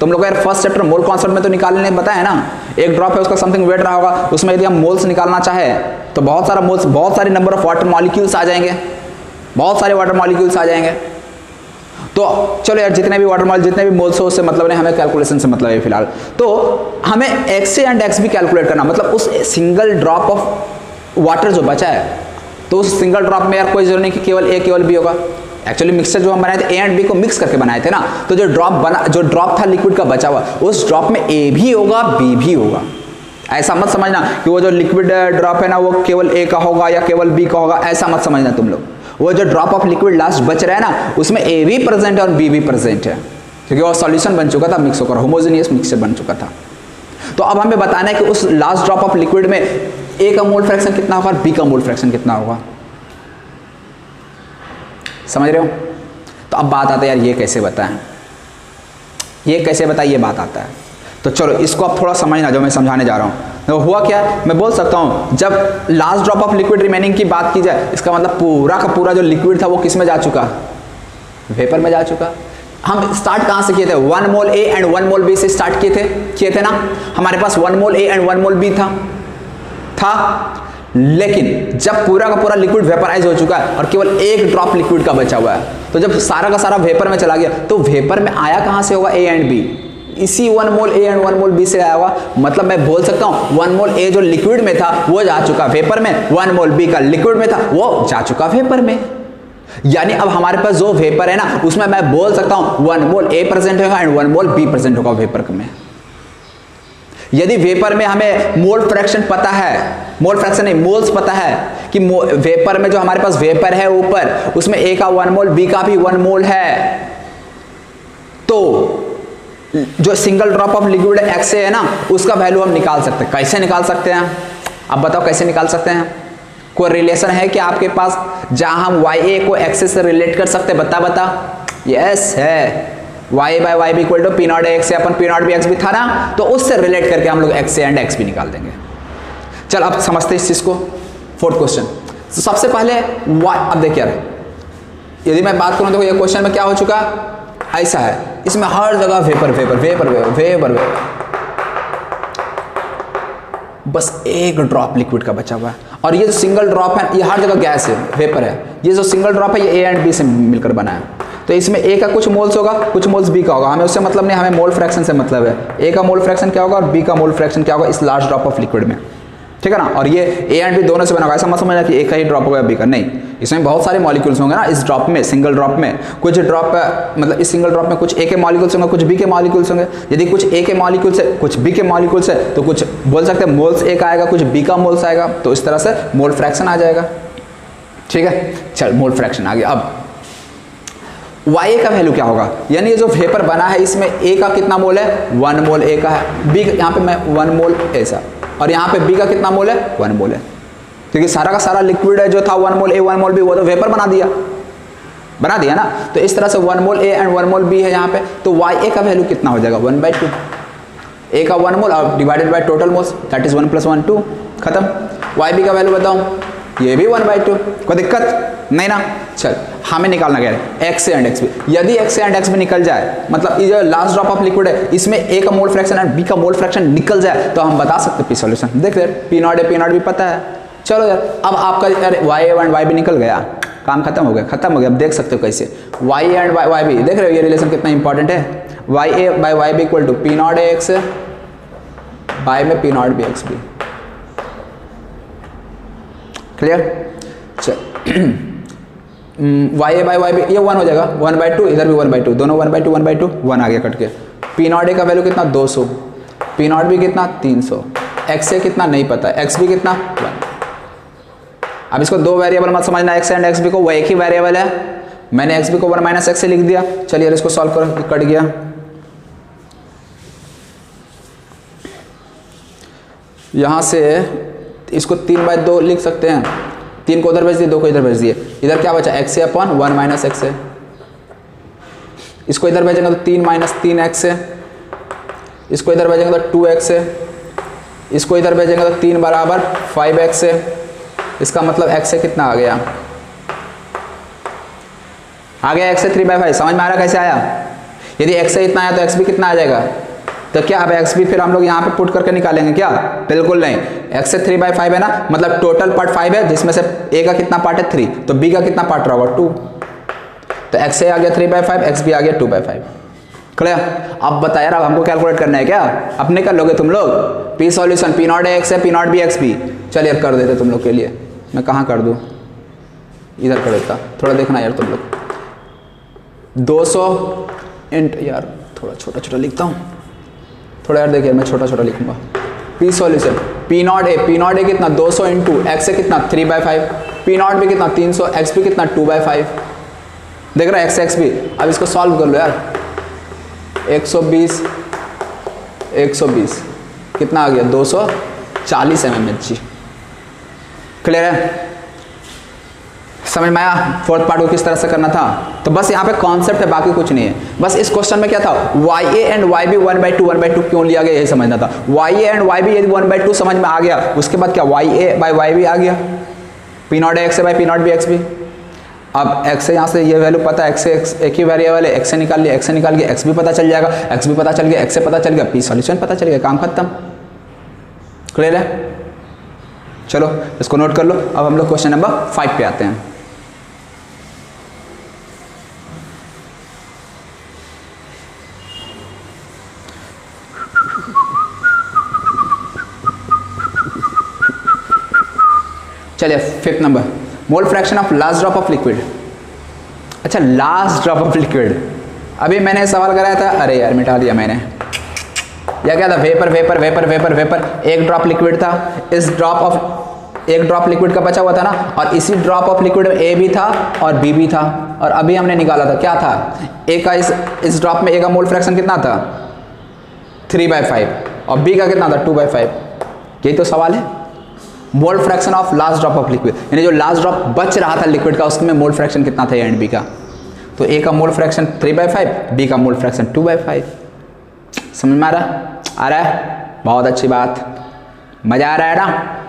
तुम लोग यार फर्स्ट चैप्टर मोल कॉन्सेप्ट में तो निकालने बताया है ना, एक ड्रॉप है उसका समथिंग वेट रहा होगा, उसमें यदि हम मोल्स निकालना चाहे तो बहुत सारा मोल्स, बहुत सारे नंबर ऑफ वाटर मॉलिक्यूल्स आ जाएंगे, बहुत सारे वाटर मॉलिक्यूल्स आ जाएंगे। तो चलो यार जितने भी वाटर मॉलिक्यूल, जितने भी मोल्स हो उससे मतलब नहीं, हमें कैलकुलेशन से मतलब है फिलहाल। तो हमें एक्स एंड एक्स भी कैलकुलेट करना, मतलब उस सिंगल ड्रॉप ऑफ वाटर जो बचा है, तो उस सिंगल ड्रॉप में यार कोई जरूरी नहीं कि केवल ए केवल बी होगा। एक्चुअली मिक्सचर जो हम बनाए थे ए एंड बी को मिक्स करके बनाए थे ना, तो जो ड्रॉप था लिक्विड का बचा हुआ, उस ड्रॉप में ए भी होगा बी भी होगा। ऐसा मत समझना कि वो जो लिक्विड ड्रॉप है ना वो केवल ए का होगा या केवल बी का होगा, ऐसा मत समझना तुम लोग। वो जो ड्रॉप ऑफ लिक्विड लास्ट बच रहा है ना, उसमें ए भी प्रेजेंट है और बी भी प्रेजेंट है, क्योंकि वो सॉल्यूशन बन चुका था, मिक्स होकर होमोजेनियस मिक्सचर बन चुका था। तो अब हमें बताना है कि उस लास्ट ड्रॉप ऑफ लिक्विड में ए का मोल फ्रैक्शन कितना होगा और बी का मोल फ्रैक्शन कितना होगा। समझ रहे हो? तो अब बात आता है यार ये कैसे बताएं, ये कैसे बताएं, ये बात आता है। तो चलो इसको अब थोड़ा समझना जो मैं समझाने जा रहा हूँ। तो हुआ क्या, मैं बोल सकता हूँ जब last drop of liquid remaining की बात की जाए, इसका मतलब पूरा का पूरा जो लिक्विड था वो किस में जा चुका, वेपर में जा चुका। हम स्टार्ट कहाँ से किए थे, 1 मोल ए एंड 1 मोल बी से स्टार्ट किए थे ना। हमारे पास 1 मोल ए एंड 1 मोल बी था। लेकिन जब पूरा का पूरा लिक्विड वेपराइज हो चुका है और केवल एक ड्रॉप लिक्विड का बचा हुआ है, तो जब सारा का सारा वेपर में चला गया, तो वेपर में आया कहाँ से होगा, ए एंड बी, इसी 1 मोल ए एंड 1 मोल बी से आया होगा। मतलब मैं बोल सकता हूँ 1 मोल ए जो लिक्विड में था वो जा चुका वेपर में, 1 मोल बी का लिक्विड में था वो जा चुका वेपर में। यानी अब हमारे पास जो वेपर है ना, उसमें मैं बोल सकता हूँ 1 मोल ए प्रेजेंट होगा एंड 1 मोल बी प्रेजेंट होगा वेपर में। यदि वेपर में हमें मोल फ्रैक्शन पता है, मोल फ्रैक्शन नहीं मोल्स पता है कि वेपर में जो हमारे पास वेपर है ऊपर, उसमें ए का 1 मोल बी का भी 1 मोल है, तो जो single drop of liquid x है ना, उसका वैल्यू हम निकाल सकते हैं। कैसे निकाल सकते हैं, अब बताओ कैसे निकाल सकते हैं। कोई रिलेशन है कि आपके पास जहां हम वाई ए को एक्स से रिलेट कर सकते हैं, बता यस है। Y by Y B equal to P not X, अपन P naught B X B था ना, तो उससे रिलेट करके हम लोग एक्स एंड एक्स भी निकाल देंगे। चल अब समझते हैं इस चीज को। 4th क्वेश्चन, तो सबसे पहले वाई, अब देखिए यार यदि मैं बात करूं तो ये क्वेश्चन में क्या हो चुका, ऐसा है, इसमें हर जगह vapour vapour vapour vapour vapour vapour, बस एक ड्रॉप लिक्विड का बचा हुआ है। और ये जो सिंगल ड्रॉप है ये हर जगह गैस है, वेपर है। ये जो सिंगल ड्रॉप है ये ए एंड बी से मिलकर बना है, तो इसमें ए का कुछ मोल्स होगा, कुछ मोल्स बी का होगा। हमें उससे मतलब नहीं, हमें मोल फ्रैक्शन से मतलब है। ए का मोल फ्रैक्शन क्या होगा और बी का मोल फ्रैक्शन क्या होगा इस लार्ज ड्रॉप ऑफ लिक्विड में, ठीक है ना। और ये ए एंड बी दोनों से बना होगा, ऐसा मत समझना कि एक का ही ड्रॉप होगा बी का, नहीं, इसमें बहुत सारे मॉलिक्यूल्स होंगे ना इस ड्रॉप में, सिंगल ड्रॉप में। कुछ ड्रॉप मतलब इस सिंगल ड्रॉप में कुछ ए के मॉलिक्यूल्स होंगे, कुछ बी के मॉलिक्यूल्स होंगे। यदि कुछ ए के मॉलिक्यूल्स है कुछ बी के मॉलिक्यूल्स है, तो कुछ बोल सकते हैं मोल्स ए का आएगा, कुछ बी का मोल्स आएगा, तो इस तरह से मोल फ्रैक्शन आ जाएगा, ठीक है। चल मोल फ्रैक्शन आ गया। अब वाई का वैल्यू क्या होगा, यानी ये जो वेपर बना है इसमें ए का कितना मोल है, 1 मोल ए का है, बी यहाँ पे मैं 1 मोल ऐसा, और यहाँ पे बी का कितना मोल है, 1 मोल है, क्योंकि सारा का सारा लिक्विड है जो था 1 मोल ए 1 मोल बी, वो तो वेपर बना दिया ना। तो इस तरह से 1 मोल ए एंड 1 मोल बी है यहाँ पे, तो वाई ए का वैल्यू कितना हो जाएगा, 1/2। ए का 1 मोल और divided by total moles, that is 1 + 1 2, खत्म। वाई बी का वैल्यू बताऊँ, ये भी 1/2, कोई दिक्कत नहीं ना। चल हमें निकालना क्या है, एक्स एंड एक्स बी। यदि एक्स एंड एक्स बी निकल जाए, मतलब ये जो लास्ट ड्रॉप ऑफ लिक्विड है इसमें ए का मोल फ्रैक्शन एंड बी का मोल फ्रैक्शन निकल जाए, तो हम बता सकते हैं पी सॉल्यूशन। देख ले P not A P naught भी पता है। चलो यार अब आपका यार वाई एंड वाई बी निकल गया, काम खत्म हो गया। अब देख सकते हो कैसे वाई एंड वाई बी, देख रहे हो ये रिलेशन कितना इंपॉर्टेंट है। Y A by Y B equal to P not A X by में P not B X B, clear. चल Y A by Y B ये 1 हो जाएगा, 1/2, इधर भी 1/2, दोनों 1/2 1/2 1 आ गया कट के। पी नॉट ए का वैल्यू कितना 200, पी नॉट बी कितना 300, एक्स ए कितना नहीं पता, एक्स बी कितना 1। अब इसको दो वेरिएबल मत समझना, एक्स एंड एक्स बी को, वो एक ही वेरिएबल है। मैंने एक्स बी को 1 - x से लिख दिया। चलिए इसको सॉल्व करो, कट गया। यहाँ से इसको 3/2 लिख सकते हैं, 3 को उधर भेज दिए, 2 को इधर भेज दिए। इधर क्या बचा, एक्स ए अपॉन 1 - x है। इसको इधर भेजेंगे तो 3 - 3x है। इसको इधर भेजेंगे तो 2x है। इसको इधर भेजेंगे तो 3 बराबर 5x है। इसका मतलब x से कितना आ गया, x से 3/5। समझ में आ रहा कैसे आया। यदि x से इतना आया तो x भी कितना आ जाएगा, तो क्या अब x भी फिर हम लोग यहाँ पे पुट करके निकालेंगे क्या, बिल्कुल नहीं, x से 3/5 है ना, मतलब टोटल पार्ट 5 है जिसमें से a का कितना पार्ट है 3, तो b का कितना पार्ट रहा होगा 2, तो x से आ गया 3/5, x भी आ गया 2/5। क्लियर। अब बता यार, अब हमको कैलकुलेट करना है क्या, अपने कर लोगे तुम लोग, p solution p naught x है, p नॉट भी x भी, चल यार कर देते तुम लोग के लिए, मैं कहाँ कर दूँ, इधर कर देता, थोड़ा देखना यार तुम लोग, 200 इंट, यार थोड़ा छोटा छोटा लिखता हूँ, थोड़ा यार देखिए मैं छोटा छोटा लिखूंगा, p solution p not a कितना 200 इंटू x है कितना 3/5, p नॉट भी कितना 300, x भी कितना 2/5, देख रहा है x भी। अब इसको सॉल्व कर लो यार, 120 कितना आ गया 240 mmHg। क्लियर है, समझ में आया फोर्थ पार्ट को किस तरह से करना था। तो बस यहाँ पे कॉन्सेप्ट है, बाकी कुछ नहीं है। बस इस क्वेश्चन में क्या था, YA एंड YB 1/2 क्यों लिया गया यही समझना था। YA एंड YB यदि 1/2 समझ में आ गया, उसके बाद क्या YA बाय YB आ गया, P naught x by P naught B x भी। अब x से यहाँ से ये वैल्यू पता है, x से x एक ही वेरिएबल है, x से निकाल लिया, x से निकाल के x भी पता चल जाएगा, x भी पता चल गया, x से पता चल गया, P सॉल्यूशन पता चल गया, काम खत्म। क्लियर है, चलो इसको नोट कर लो। अब हम लोग क्वेश्चन नंबर 5 पे आते हैं। चलिए 5th number, mole fraction of last drop of liquid. अच्छा लास्ट ड्रॉप ऑफ लिक्विड, अभी मैंने सवाल कराया था, अरे यार मिटा दिया मैंने, या क्या था, vapour vapour vapour vapour vapour, एक ड्रॉप लिक्विड था, इस एक ड्रॉप लिक्विड का बचा हुआ था ना, और इसी ड्रॉप ऑफ लिक्विड में ए भी था और बी भी था, और अभी हमने निकाला था क्या था, ए का इस ड्रॉप में ए का मोल फ्रैक्शन कितना था 3/5 और बी का कितना था 2/5। यही तो सवाल है, मोल fraction of last drop of liquid, यानी जो लास्ट ड्रॉप बच रहा था लिक्विड का उसमें मोल फ्रैक्शन कितना था ए एंड बी का। तो ए का मोल फ्रैक्शन 3/5, बी का मोल फ्रैक्शन 2/5। समझ में आ रहा है, बहुत अच्छी बात, मजा आ रहा है ना,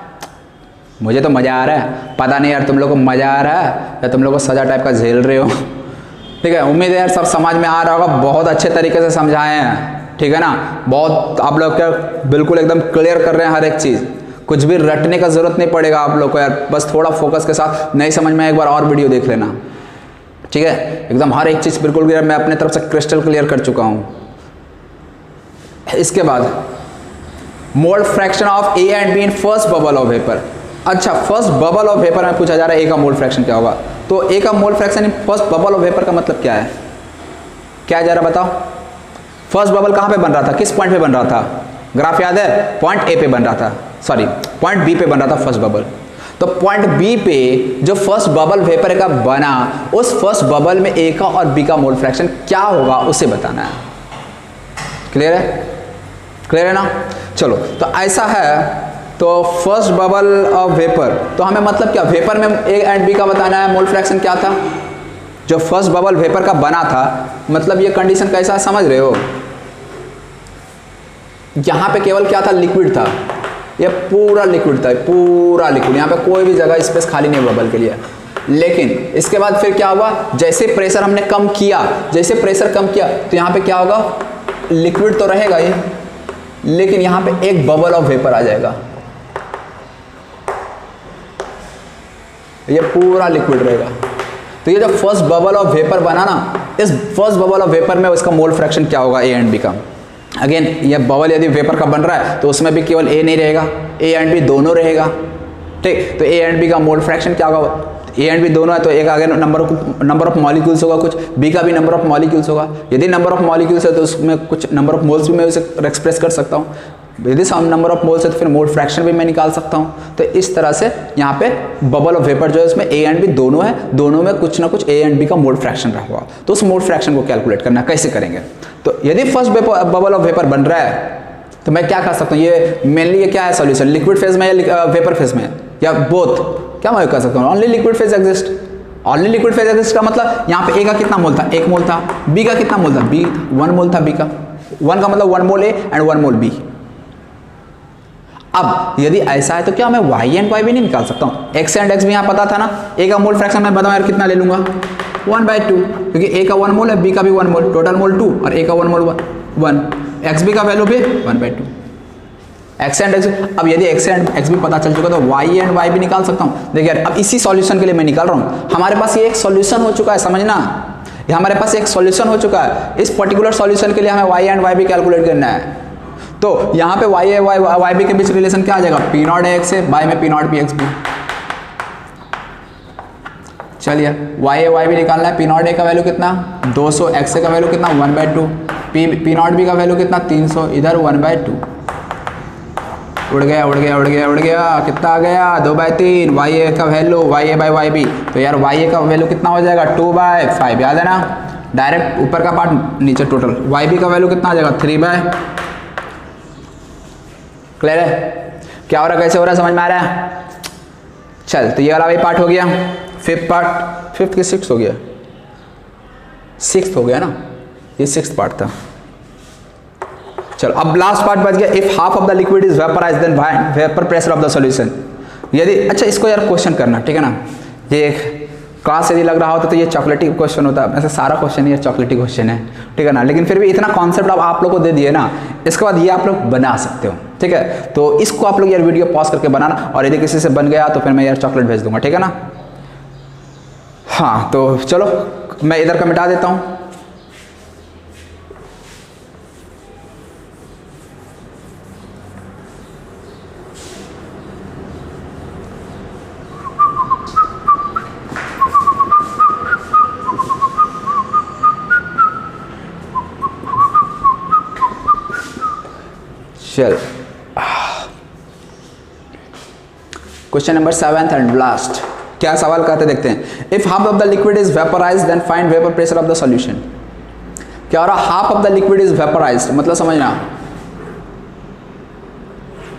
मुझे तो मजा आ रहा है, पता नहीं यार तुम लोग को मजा आ रहा है या तुम लोग को सजा टाइप का झेल रहे हो। ठीक है, उम्मीद है यार सब समझ में आ रहा होगा, बहुत अच्छे तरीके से समझाए हैं, ठीक है ना, बहुत आप लोग क्या बिल्कुल एकदम क्लियर कर रहे हैं हर एक चीज़, कुछ भी रटने का जरूरत नहीं पड़ेगा आप लोग को यार, बस थोड़ा फोकस के साथ नहीं समझ में एक बार और वीडियो देख लेना, ठीक है, एकदम हर एक चीज़ बिल्कुल क्लियर, मैं अपने तरफ से क्रिस्टल क्लियर कर चुका हूँ। इसके बाद मोल fraction of A and be in first bubble of vapour. अच्छा फर्स्ट बबल ऑफ वेपर में पूछा जा रहा है ए का मोल फ्रैक्शन क्या होगा, तो ए का mole fraction in first bubble of vapour का मतलब क्या है, क्या है जरा बताओ। फर्स्ट बबल कहाँ पे बन रहा था, किस पॉइंट पे बन रहा था, ग्राफ याद है, पॉइंट ए पे बन रहा था, सॉरी पॉइंट बी पे बन रहा था फर्स्ट बबल। तो पॉइंट बी पे जो फर्स्ट बबल वेपर का बना, उस फर्स्ट बबल में ए का और बी का मोल फ्रैक्शन क्या होगा उसे बताना है। क्लियर है, क्लियर है ना। चलो तो ऐसा है, तो फर्स्ट बबल ऑफ वेपर, तो हमें मतलब क्या, वेपर में ए एंड बी का बताना है, मोल फ्रैक्शन क्या था, जो फर्स्ट बबल वेपर का बना था, मतलब ये कंडीशन कैसा समझ रहे हो, यहां पे केवल क्या था, लिक्विड था, ये पूरा लिक्विड था, पूरा लिक्विड, यहाँ पे कोई भी जगह स्पेस खाली नहीं बबल के लिए। लेकिन इसके बाद फिर क्या हुआ, जैसे प्रेशर हमने कम किया, जैसे प्रेशर कम किया तो यहाँ पे क्या होगा, लिक्विड तो रहेगा ये, लेकिन यहाँ पे एक बबल ऑफ वेपर आ जाएगा, ये पूरा लिक्विड रहेगा। तो ये जो फर्स्ट बबल ऑफ वेपर बना ना, इस फर्स्ट बबल ऑफ वेपर में उसका मोल फ्रैक्शन क्या होगा ए एंड बी का। अगेन ये बबल यदि वेपर का बन रहा है तो उसमें भी केवल ए नहीं रहेगा, ए एंड बी दोनों रहेगा, ठीक। तो ए एंड बी का मोल फ्रैक्शन क्या होगा, ए एंड बी दोनों है तो एक आगे नंबर ऑफ मॉलिक्यूल्स होगा, कुछ बी का भी नंबर ऑफ मॉलिक्यूल्स होगा। यदि नंबर ऑफ मॉलिक्यूल्स है तो उसमें कुछ नंबर ऑफ मोल्स भी मैं उसे एक्सप्रेस कर सकता हूँ, यदि नंबर ऑफ मोल्स है तो फिर मोल फ्रैक्शन भी मैं निकाल सकता हूँ। तो इस तरह से यहाँ पे बबल ऑफ वेपर जो है उसमें ए एंड बी दोनों है, दोनों में कुछ ना कुछ ए एंड बी का मोल फ्रैक्शन रहा हुआ, तो उस मोल फ्रैक्शन को कैलकुलेट करना कैसे करेंगे। तो यदि फर्स्ट बबल ऑफ वेपर बन रहा है तो मैं क्या कर सकता हूँ, ये मेनली ये क्या है सॉल्यूशन, लिक्विड फेज में या वेपर फेज में या बोथ, क्या मैं कर सकता हूँ, only liquid phase exist. Only liquid phase exist का मतलब यहाँ पे ए का कितना मोल था, 1 मोल था, बी का कितना मोल था, बी 1 मोल था, बी का 1 का मतलब 1 मोल ए एंड 1 मोल बी। अब यदि ऐसा है तो क्या मैं y एंड y भी नहीं निकाल सकता हूँ, x एंड x भी यहाँ पता था ना, ए का मोल फ्रैक्शन मैं बताऊँ यार कितना ले लूंगा, 1/2, क्योंकि ए का 1 मोल है, बी का भी 1 मोल, टोटल मोल 2 और ए का 1 मोल 1, एक्स बी का वैल्यू भी 1/2। एक्स एंड एक्स, अब यदि एक्स एंड एक्स भी पता चल चुका तो वाई एंड वाई भी निकाल सकता हूँ। देखिए अब इसी सॉल्यूशन के लिए मैं निकाल रहा हूँ, हमारे पास ये एक सॉल्यूशन हो चुका है, समझना, ये हमारे पास एक सॉल्यूशन हो चुका है। इस पर्टिकुलर सॉल्यूशन के लिए हमें वाई एंड वाई भी कैलकुलेट करना है। तो यहाँ पे वाई वाई बी के बीच रिलेशन क्या आ जाएगा, पी नॉट एक्स है बाई में P not B X B. चलिए वाई बी निकालना है, पी नॉट ए का वैल्यू कितना 200, एक्स ए का वैल्यू कितना 1/2, पी नॉट बी का वैल्यू कितना 300, इधर 1/2। उड़ गया, कितना आ गया 2/3, वाई ए का value Y A by Y B, तो यार वाई ए का वैल्यू कितना हो जाएगा 2/5, याद है ना, डायरेक्ट ऊपर का पार्ट नीचे टोटल। वाई बी का वैल्यू कितना आ जाएगा 3/, क्लियर है क्या हो रहा है, कैसे हो रहा है, समझ में आ रहा है। चल तो ये वाला भी पार्ट हो गया, फिफ्थ पार्ट, फिफ्थ की सिक्स हो गया, सिक्स हो गया ना, ये सिक्स पार्ट था। चलो अब लास्ट पार्ट बच गया, if half of the liquid is vaporised then find vapour pressure of the solution. यदि अच्छा इसको यार क्वेश्चन करना, ठीक है ना, ये एक क्लास यदि लग रहा होता तो ये चॉकलेटी क्वेश्चन होता, ऐसे सारा क्वेश्चन ये चॉकलेटी क्वेश्चन है, ठीक है ना, लेकिन फिर भी इतना कॉन्सेप्ट अब आप लोग को दे दिए ना, इसके बाद ये आप लोग बना सकते हो, ठीक है। तो इसको आप लोग यार वीडियो पॉज करके बनाना, और यदि किसी से बन गया तो फिर मैं यार चॉकलेट भेज दूंगा, ठीक है ना। हाँ तो चलो मैं इधर का मिटा देता हूँ। चल question number 7th and last, क्या सवाल कहते देखते हैं। If half of the liquid is vaporised then find vapour pressure of the solution. क्या हो रहा, half of the liquid is vaporised, मतलब समझना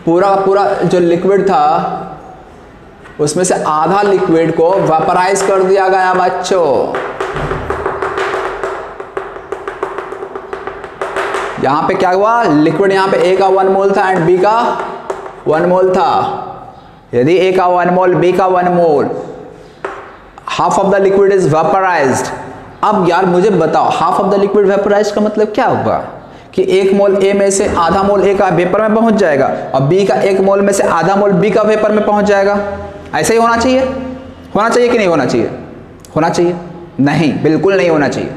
पूरा जो लिक्विड था उसमें से आधा लिक्विड को वेपराइज कर दिया गया बच्चों। यहां पे क्या हुआ, लिक्विड यहां पे ए का 1 मोल था एंड बी का 1 मोल था। यदि ए का 1 मोल बी का 1 mole, half of the liquid is vaporised. अब यार मुझे बताओ half of the liquid vaporised का मतलब क्या होगा, कि 1 मोल ए में से आधा मोल ए का वेपर में पहुंच जाएगा और बी का 1 मोल में से आधा मोल बी का वेपर में पहुंच जाएगा। ऐसा ही होना चाहिए, होना चाहिए कि नहीं होना चाहिए, होना चाहिए, नहीं बिल्कुल नहीं होना चाहिए।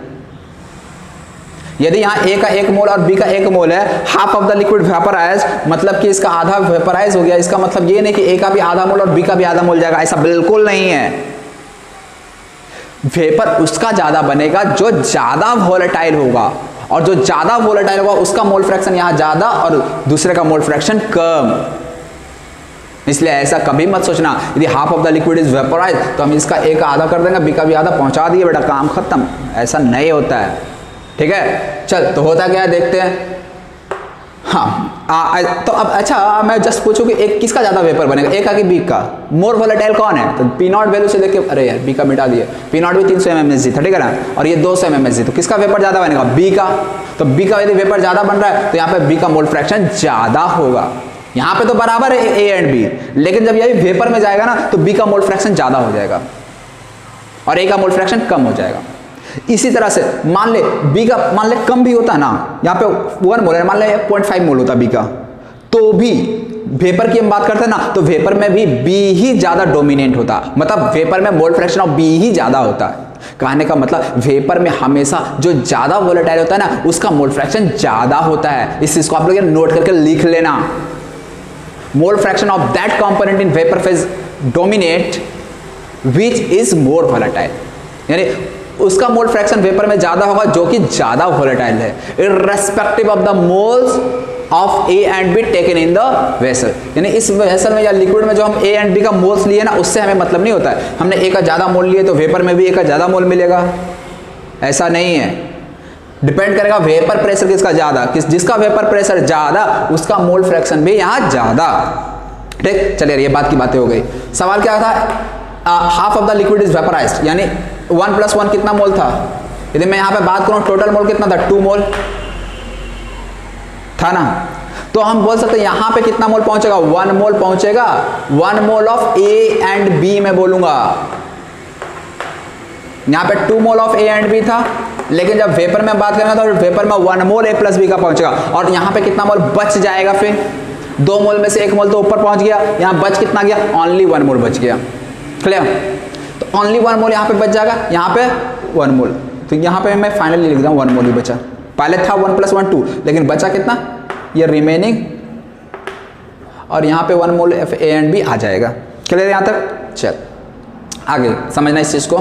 यदि यहाँ ए का 1 मोल और बी का 1 मोल है, half of the liquid vaporise, मतलब कि इसका आधा वेपराइज हो गया, इसका मतलब ये नहीं कि ए का भी आधा मोल और बी का भी आधा मोल जाएगा, ऐसा बिल्कुल नहीं है। वेपर उसका ज्यादा बनेगा जो ज्यादा वोलेटाइल होगा, और जो ज्यादा वोलेटाइल होगा उसका मोल फ्रैक्शन यहाँ ज्यादा और दूसरे का मोल फ्रैक्शन कम। इसलिए ऐसा कभी मत सोचना यदि half of the liquid is vaporise तो हम इसका ए का आधा कर देंगे, बी का भी आधा, पहुंचा दिए बेटा, काम खत्म। ऐसा नहीं होता है, ठीक है। चल तो होता क्या है देखते हैं। हाँ तो अब अच्छा मैं जस्ट पूछूं कि एक किसका ज्यादा वेपर बनेगा, ए का कि बी का, मोर वोलेटाइल कौन है, तो पी नॉट वैल्यू से देख के, अरे यार बी का मिटा दिए, पी नॉट भी 300 mmHg था, ठीक है ना, और ये 200 mmHg, तो किसका वेपर ज्यादा बनेगा, बी का। तो बी का यदि वेपर ज्यादा बन रहा है तो यहाँ पे बी का मोल फ्रैक्शन ज्यादा होगा। यहाँ पे तो बराबर है ए एंड बी, लेकिन जब यही वेपर में जाएगा ना तो बी का मोल फ्रैक्शन ज्यादा हो जाएगा और ए का मोल फ्रैक्शन कम हो जाएगा। इसी तरह से मान ले बी का मान ले कम भी होता ना, यहाँ पे 1 मोल है, मान ले 0.5 मोल होता बी का, तो भी वेपर की हम बात करते हैं ना, तो वेपर में भी बी ही ज्यादा डोमिनेंट होता, मतलब वेपर में मोल फ्रैक्शन ऑफ बी ही ज्यादा होता है। कहने का मतलब वेपर में हमेशा जो ज्यादा वोलेटाइल होता है ना उसका मोल फ्रैक्शन ज्यादा होता है। इस चीज को आप लोग नोट करके लिख लेना, मोल fraction of that component in vapour phase dominate which is more volatile, यानी उसका मोल फ्रैक्शन वेपर में ज्यादा होगा जो कि ज्यादा वोलेटाइल है, irrespective of the moles of A and be taken in the vessel. यानी इस वेसल में या लिक्विड में जो हम ए एंड बी का मोल्स लिए ना उससे हमें मतलब नहीं होता है, हमने ए का ज्यादा मोल लिए तो वेपर में भी ए का ज्यादा मोल मिलेगा, ऐसा नहीं है। डिपेंड करेगा वेपर प्रेशर किसका ज्यादा, जिसका वेपर प्रेशर ज्यादा उसका मोल फ्रैक्शन भी यहाँ ज्यादा, ठीक। चलिए ये बात की बातें हो गई। सवाल क्या था, half of the liquid is vaporised, यानी 1 + 1 कितना मोल था। यदि मैं यहाँ पे बात करूं टोटल मोल कितना था, 2 मोल था ना, तो हम बोल सकते हैं यहाँ पे कितना मोल पहुंचेगा, 1 मोल पहुंचेगा। 1 mole of A and B में बोलूंगा, यहाँ पे 2 mole of A and B था, लेकिन जब वेपर में बात करेंगे तो वेपर में 1 मोल ए प्लस बी का पहुंचेगा, और यहाँ पे कितना मोल बच जाएगा, फिर 2 मोल में से 1 मोल तो ऊपर पहुंच गया, यहाँ बच कितना गया, ओनली 1 मोल बच गया। क्लियर? तो ओनली 1 मोल यहाँ पे बच जाएगा, यहाँ पे 1 मोल, तो यहाँ पे मैं फाइनली लिख दूँ 1 मोल ही बचा। पहले था 1 + 1 2, लेकिन बचा कितना, ये रिमेनिंग, और यहाँ पे 1 मोल एफ ए एंड बी आ जाएगा। क्लियर यहाँ तक? चल आगे समझना इस चीज को।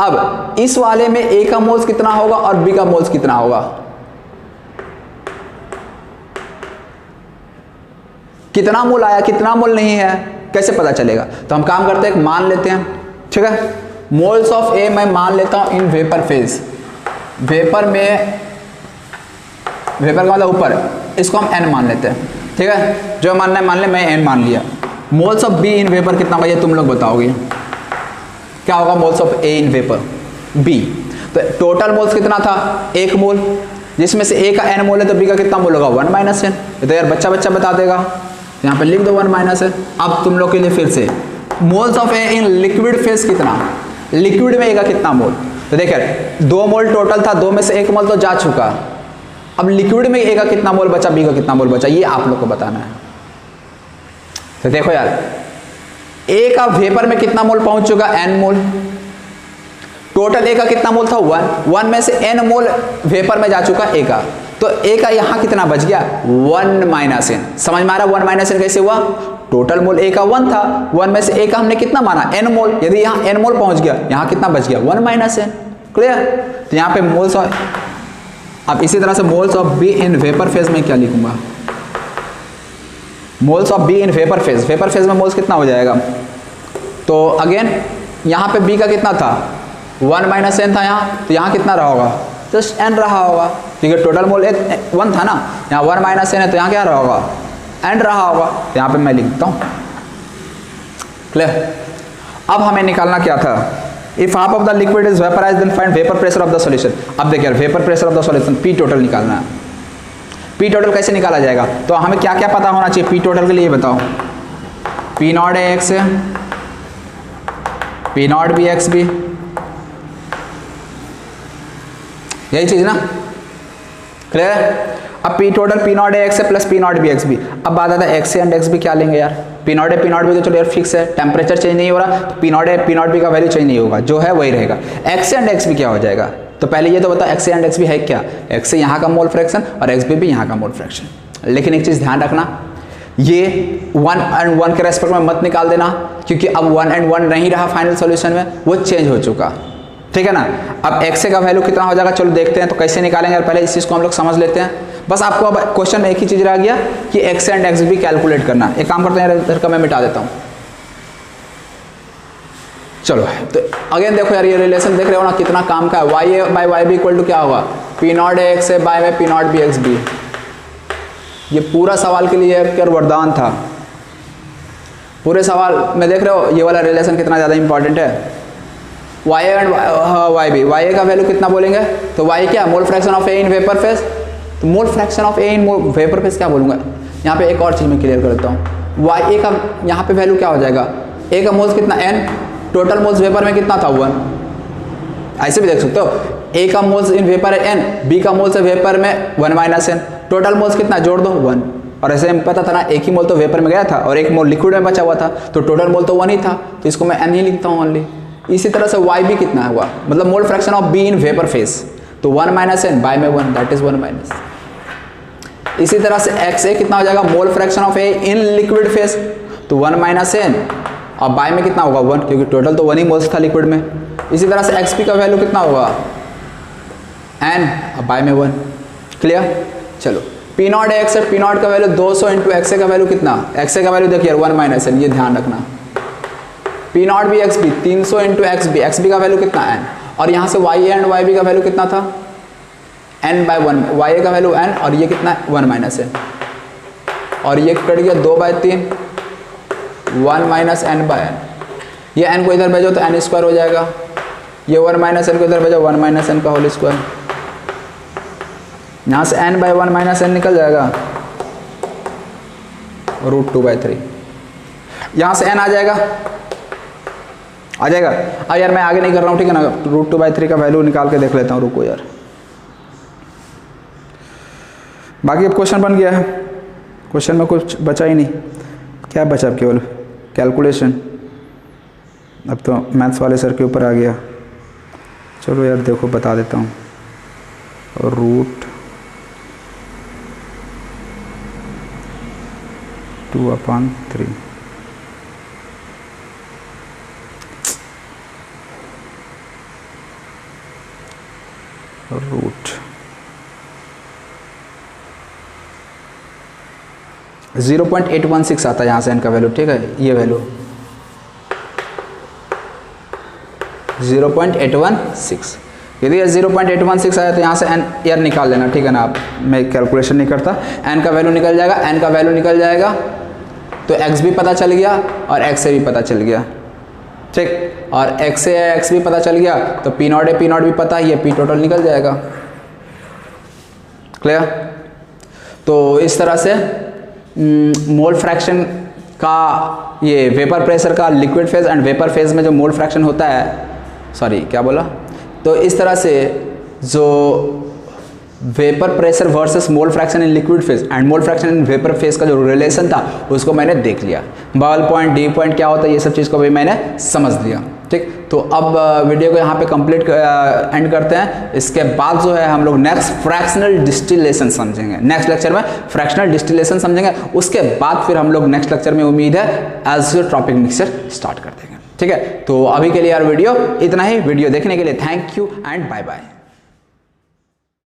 अब इस वाले में ए का मोल्स कितना होगा और बी का मोल्स कितना होगा, कितना मोल आया कितना मोल नहीं है कैसे पता चलेगा? तो हम काम करते हैं, मान लेते हैं, ठीक है, मोल्स ऑफ ए मैं मान लेता हूं इन वेपर फेज, वेपर में, वेपर का मतलब ऊपर, इसको हम एन मान लेते हैं, ठीक है, जो मानना है मान ले, मैं एन मान लिया। Moles of B in vapour कितना होगा ये तुम लोग बताओगे, क्या होगा moles of A in vapour B? तो टोटल मोल्स कितना था, 1 मोल, जिसमें से ए का एन मोल है तो बी का कितना मोल होगा, 1 - एन। तो यार बच्चा बच्चा बता देगा, यहाँ पे लिख दो 1 - एन। अब तुम लोग के लिए फिर से moles of A in liquid phase कितना, लिक्विड में ए का कितना मोल, तो देखिए 2 मोल टोटल था, 2 में से 1 मोल तो जा चुका, अब लिक्विड में ए का कितना मोल बचा, बी का कितना मोल बचा, ये आप लोग को बताना है। तो देखो यार, ए का वेपर में कितना मोल पहुंच चुका, एन मोल, टोटल ए का कितना मोल था 1 में से एन मोल वेपर में जा चुका ए का, तो ए का यहां कितना बच गया, 1 - एन। समझ में आ रहा 1 - एन कैसे हुआ, टोटल मोल ए का 1 था, 1 में से ए का हमने कितना माना, एन मोल, यदि यहां एन मोल पहुंच गया, यहां कितना बच गया, 1 - एन। क्लियर? तो यहां पे मोल्स, अब इसी तरह से moles of B in vapour phase में क्या लिखूंगा, moles of B in vapour phase, vapour phase में मोल्स कितना हो जाएगा, तो अगेन यहाँ पे बी का कितना था, 1 - एन था यहाँ, तो यहाँ कितना रहा होगा, जस्ट एन रहा होगा, क्योंकि टोटल मोल 1 था ना, यहाँ 1 - एन है तो यहाँ क्या रहा होगा, एन रहा होगा, तो यहाँ पे मैं लिखता हूँ। क्लियर? अब हमें निकालना क्या था, if half of the liquid is vaporised then find vapour pressure of the solution. अब देखिए यार, vapour pressure of the solution P total निकालना है, पी टोटल कैसे निकाला जाएगा, तो हमें क्या क्या पता होना चाहिए पी टोटल के लिए बताओ, पी नॉट ए एक्स है, P not B X B, यही चीज ना, क्लियर है? अब P total P not A X है plus P not B X B. अब बात आता है एक्स एंड एक्स बी क्या लेंगे यार, पी नॉट बी तो चलो यार फिक्स है, टेम्परेचर चेंज नहीं हो रहा, तो पी नॉट बी का वैल्यू चेंज नहीं होगा, जो है वही रहेगा। एक्स एंड एक्स बी क्या हो जाएगा, तो पहले ये तो बता एक्स एंड एक्स बी है क्या, एक्स यहाँ का मोल फ्रैक्शन और एक्स बी भी यहाँ का मोल फ्रैक्शन। लेकिन एक चीज ध्यान रखना, ये 1 और 1 के रेस्पेक्ट में मत निकाल देना, क्योंकि अब 1 और 1 नहीं रहा फाइनल सॉल्यूशन में, वो चेंज हो चुका, ठीक है ना। अब एक्स का वैल्यू कितना हो जाएगा, चलो देखते हैं, तो कैसे निकालेंगे यार, पहले इस चीज को हम लोग समझ लेते हैं। बस आपको अब क्वेश्चन में एक ही चीज रह गया कि X and X B calculate करना। एक काम करते हैं, इधर का मैं मिटा देता हूं, चलो। तो अगेन देखो यार, ये रिलेशन देख रहे हो ना कितना काम का है, Y A by Y B equal to क्या होगा, P not A X A by में P not B X B. ये पूरा सवाल के लिए एक वरदान था, पूरे सवाल में देख रहे हो ये वाला रिलेशन कितना ज़्यादा इंपॉर्टेंट है। Y and Y B, Y A का वैल्यू कितना बोलेंगे, तो वाई क्या, mole fraction of A in vapour phase, तो mole fraction of A in vapour phase क्या बोलूँगा। यहाँ पे एक और चीज़ मैं क्लियर कर देता हूँ, वाई ए का यहाँ पे वैल्यू क्या हो जाएगा, ए का मोल्स कितना एन, टोटल मोल्स वेपर में कितना था 1, ऐसे भी देख सकते हो, ए का मोल्स इन वेपर है n, बी का मोल्स वेपर में 1 - n, टोटल मोल्स कितना जोड़ दो 1, और ऐसे में पता था ना एक ही मोल तो वेपर में गया था और एक मोल लिक्विड में बचा हुआ था, तो टोटल मोल तो 1 ही था, तो इसको मैं n ही लिखता हूँ ओनली। इसी तरह से वाई बी कितना हुआ, मतलब mole fraction of B in vapour phase, तो 1 - n बाय में 1, दैट इज 1 - इसी तरह से एक्स ए कितना हो जाएगा, मोल fraction of A in liquid phase, तो 1 - n और बाय में कितना होगा 1, क्योंकि टोटल तो 1 ही मोल्स था लिक्विड में। इसी तरह से एक्स पी का वैल्यू कितना होगा n और बाय में 1। क्लियर? चलो पी नॉट एक्स है, पी नॉट का वैल्यू 200 इंटू एक्स ए का वैल्यू कितना, एक्स ए का वैल्यू देखिए 1 - n, ये ध्यान रखना। P not B X B 300 into X B का वैल्यू कितना n, और यहाँ से Y A and Y B का वैल्यू कितना था n बाय 1, वाई ए का वैल्यू n और ये कितना 1 - n, और ये कट गया 2/3 1 - n बाय n, ये n को इधर भेजो तो n स्क्वायर हो जाएगा, ये 1 - n को इधर भेजो 1 - n का होल स्क्वायर, यहाँ से n बाय 1 - n निकल जाएगा, √2/3, यहाँ से n आ जाएगा आ जाएगा। अब यार मैं आगे नहीं कर रहा हूँ, ठीक है ना, √2/3 का वैल्यू निकाल के देख लेता हूँ, रुको यार। बाकी अब क्वेश्चन बन गया है, क्वेश्चन में कुछ बचा ही नहीं, क्या बचा अब केवल कैलकुलेशन। अब तो मैथ्स वाले सर के ऊपर आ गया। चलो यार देखो बता देता हूँ, √2/3 रूट 0.816 आता है यहाँ से n का वैल्यू, ठीक है, ये वैल्यू 0.816। यदि ये 0.816 आया तो यहाँ से n यार निकाल लेना, ठीक है ना, आप मैं कैलकुलेशन नहीं करता, n का वैल्यू निकल जाएगा, n का वैल्यू निकल जाएगा तो x भी पता चल गया और x से भी पता चल गया, ठीक, और x से x भी पता चल गया तो P0 है, P0 भी पता है, ये P टोटल निकल जाएगा। क्लियर? तो इस तरह से मोल फ्रैक्शन का, ये वेपर प्रेशर का liquid phase and vapour phase में जो मोल फ्रैक्शन होता है, सॉरी क्या बोला, तो इस तरह से जो vapour pressure versus mole fraction in liquid phase and mole fraction in vapour phase का जो रिलेशन था उसको मैंने देख लिया। बबल पॉइंट, डी पॉइंट क्या होता है, ये सब चीज़ को भी मैंने समझ लिया, ठीक। तो अब वीडियो को यहाँ पे कंप्लीट एंड करते हैं। इसके बाद जो है हम लोग नेक्स्ट फ्रैक्शनल डिस्टिलेशन समझेंगे, नेक्स्ट लेक्चर में फ्रैक्शनल डिस्टिलेशन समझेंगे। उसके बाद फिर हम लोग नेक्स्ट लेक्चर में उम्मीद है एज़ोट्रॉपिक मिक्सचर स्टार्ट कर देंगे, ठीक है। तो अभी के लिए यार वीडियो इतना ही। वीडियो देखने के लिए thank you and bye bye.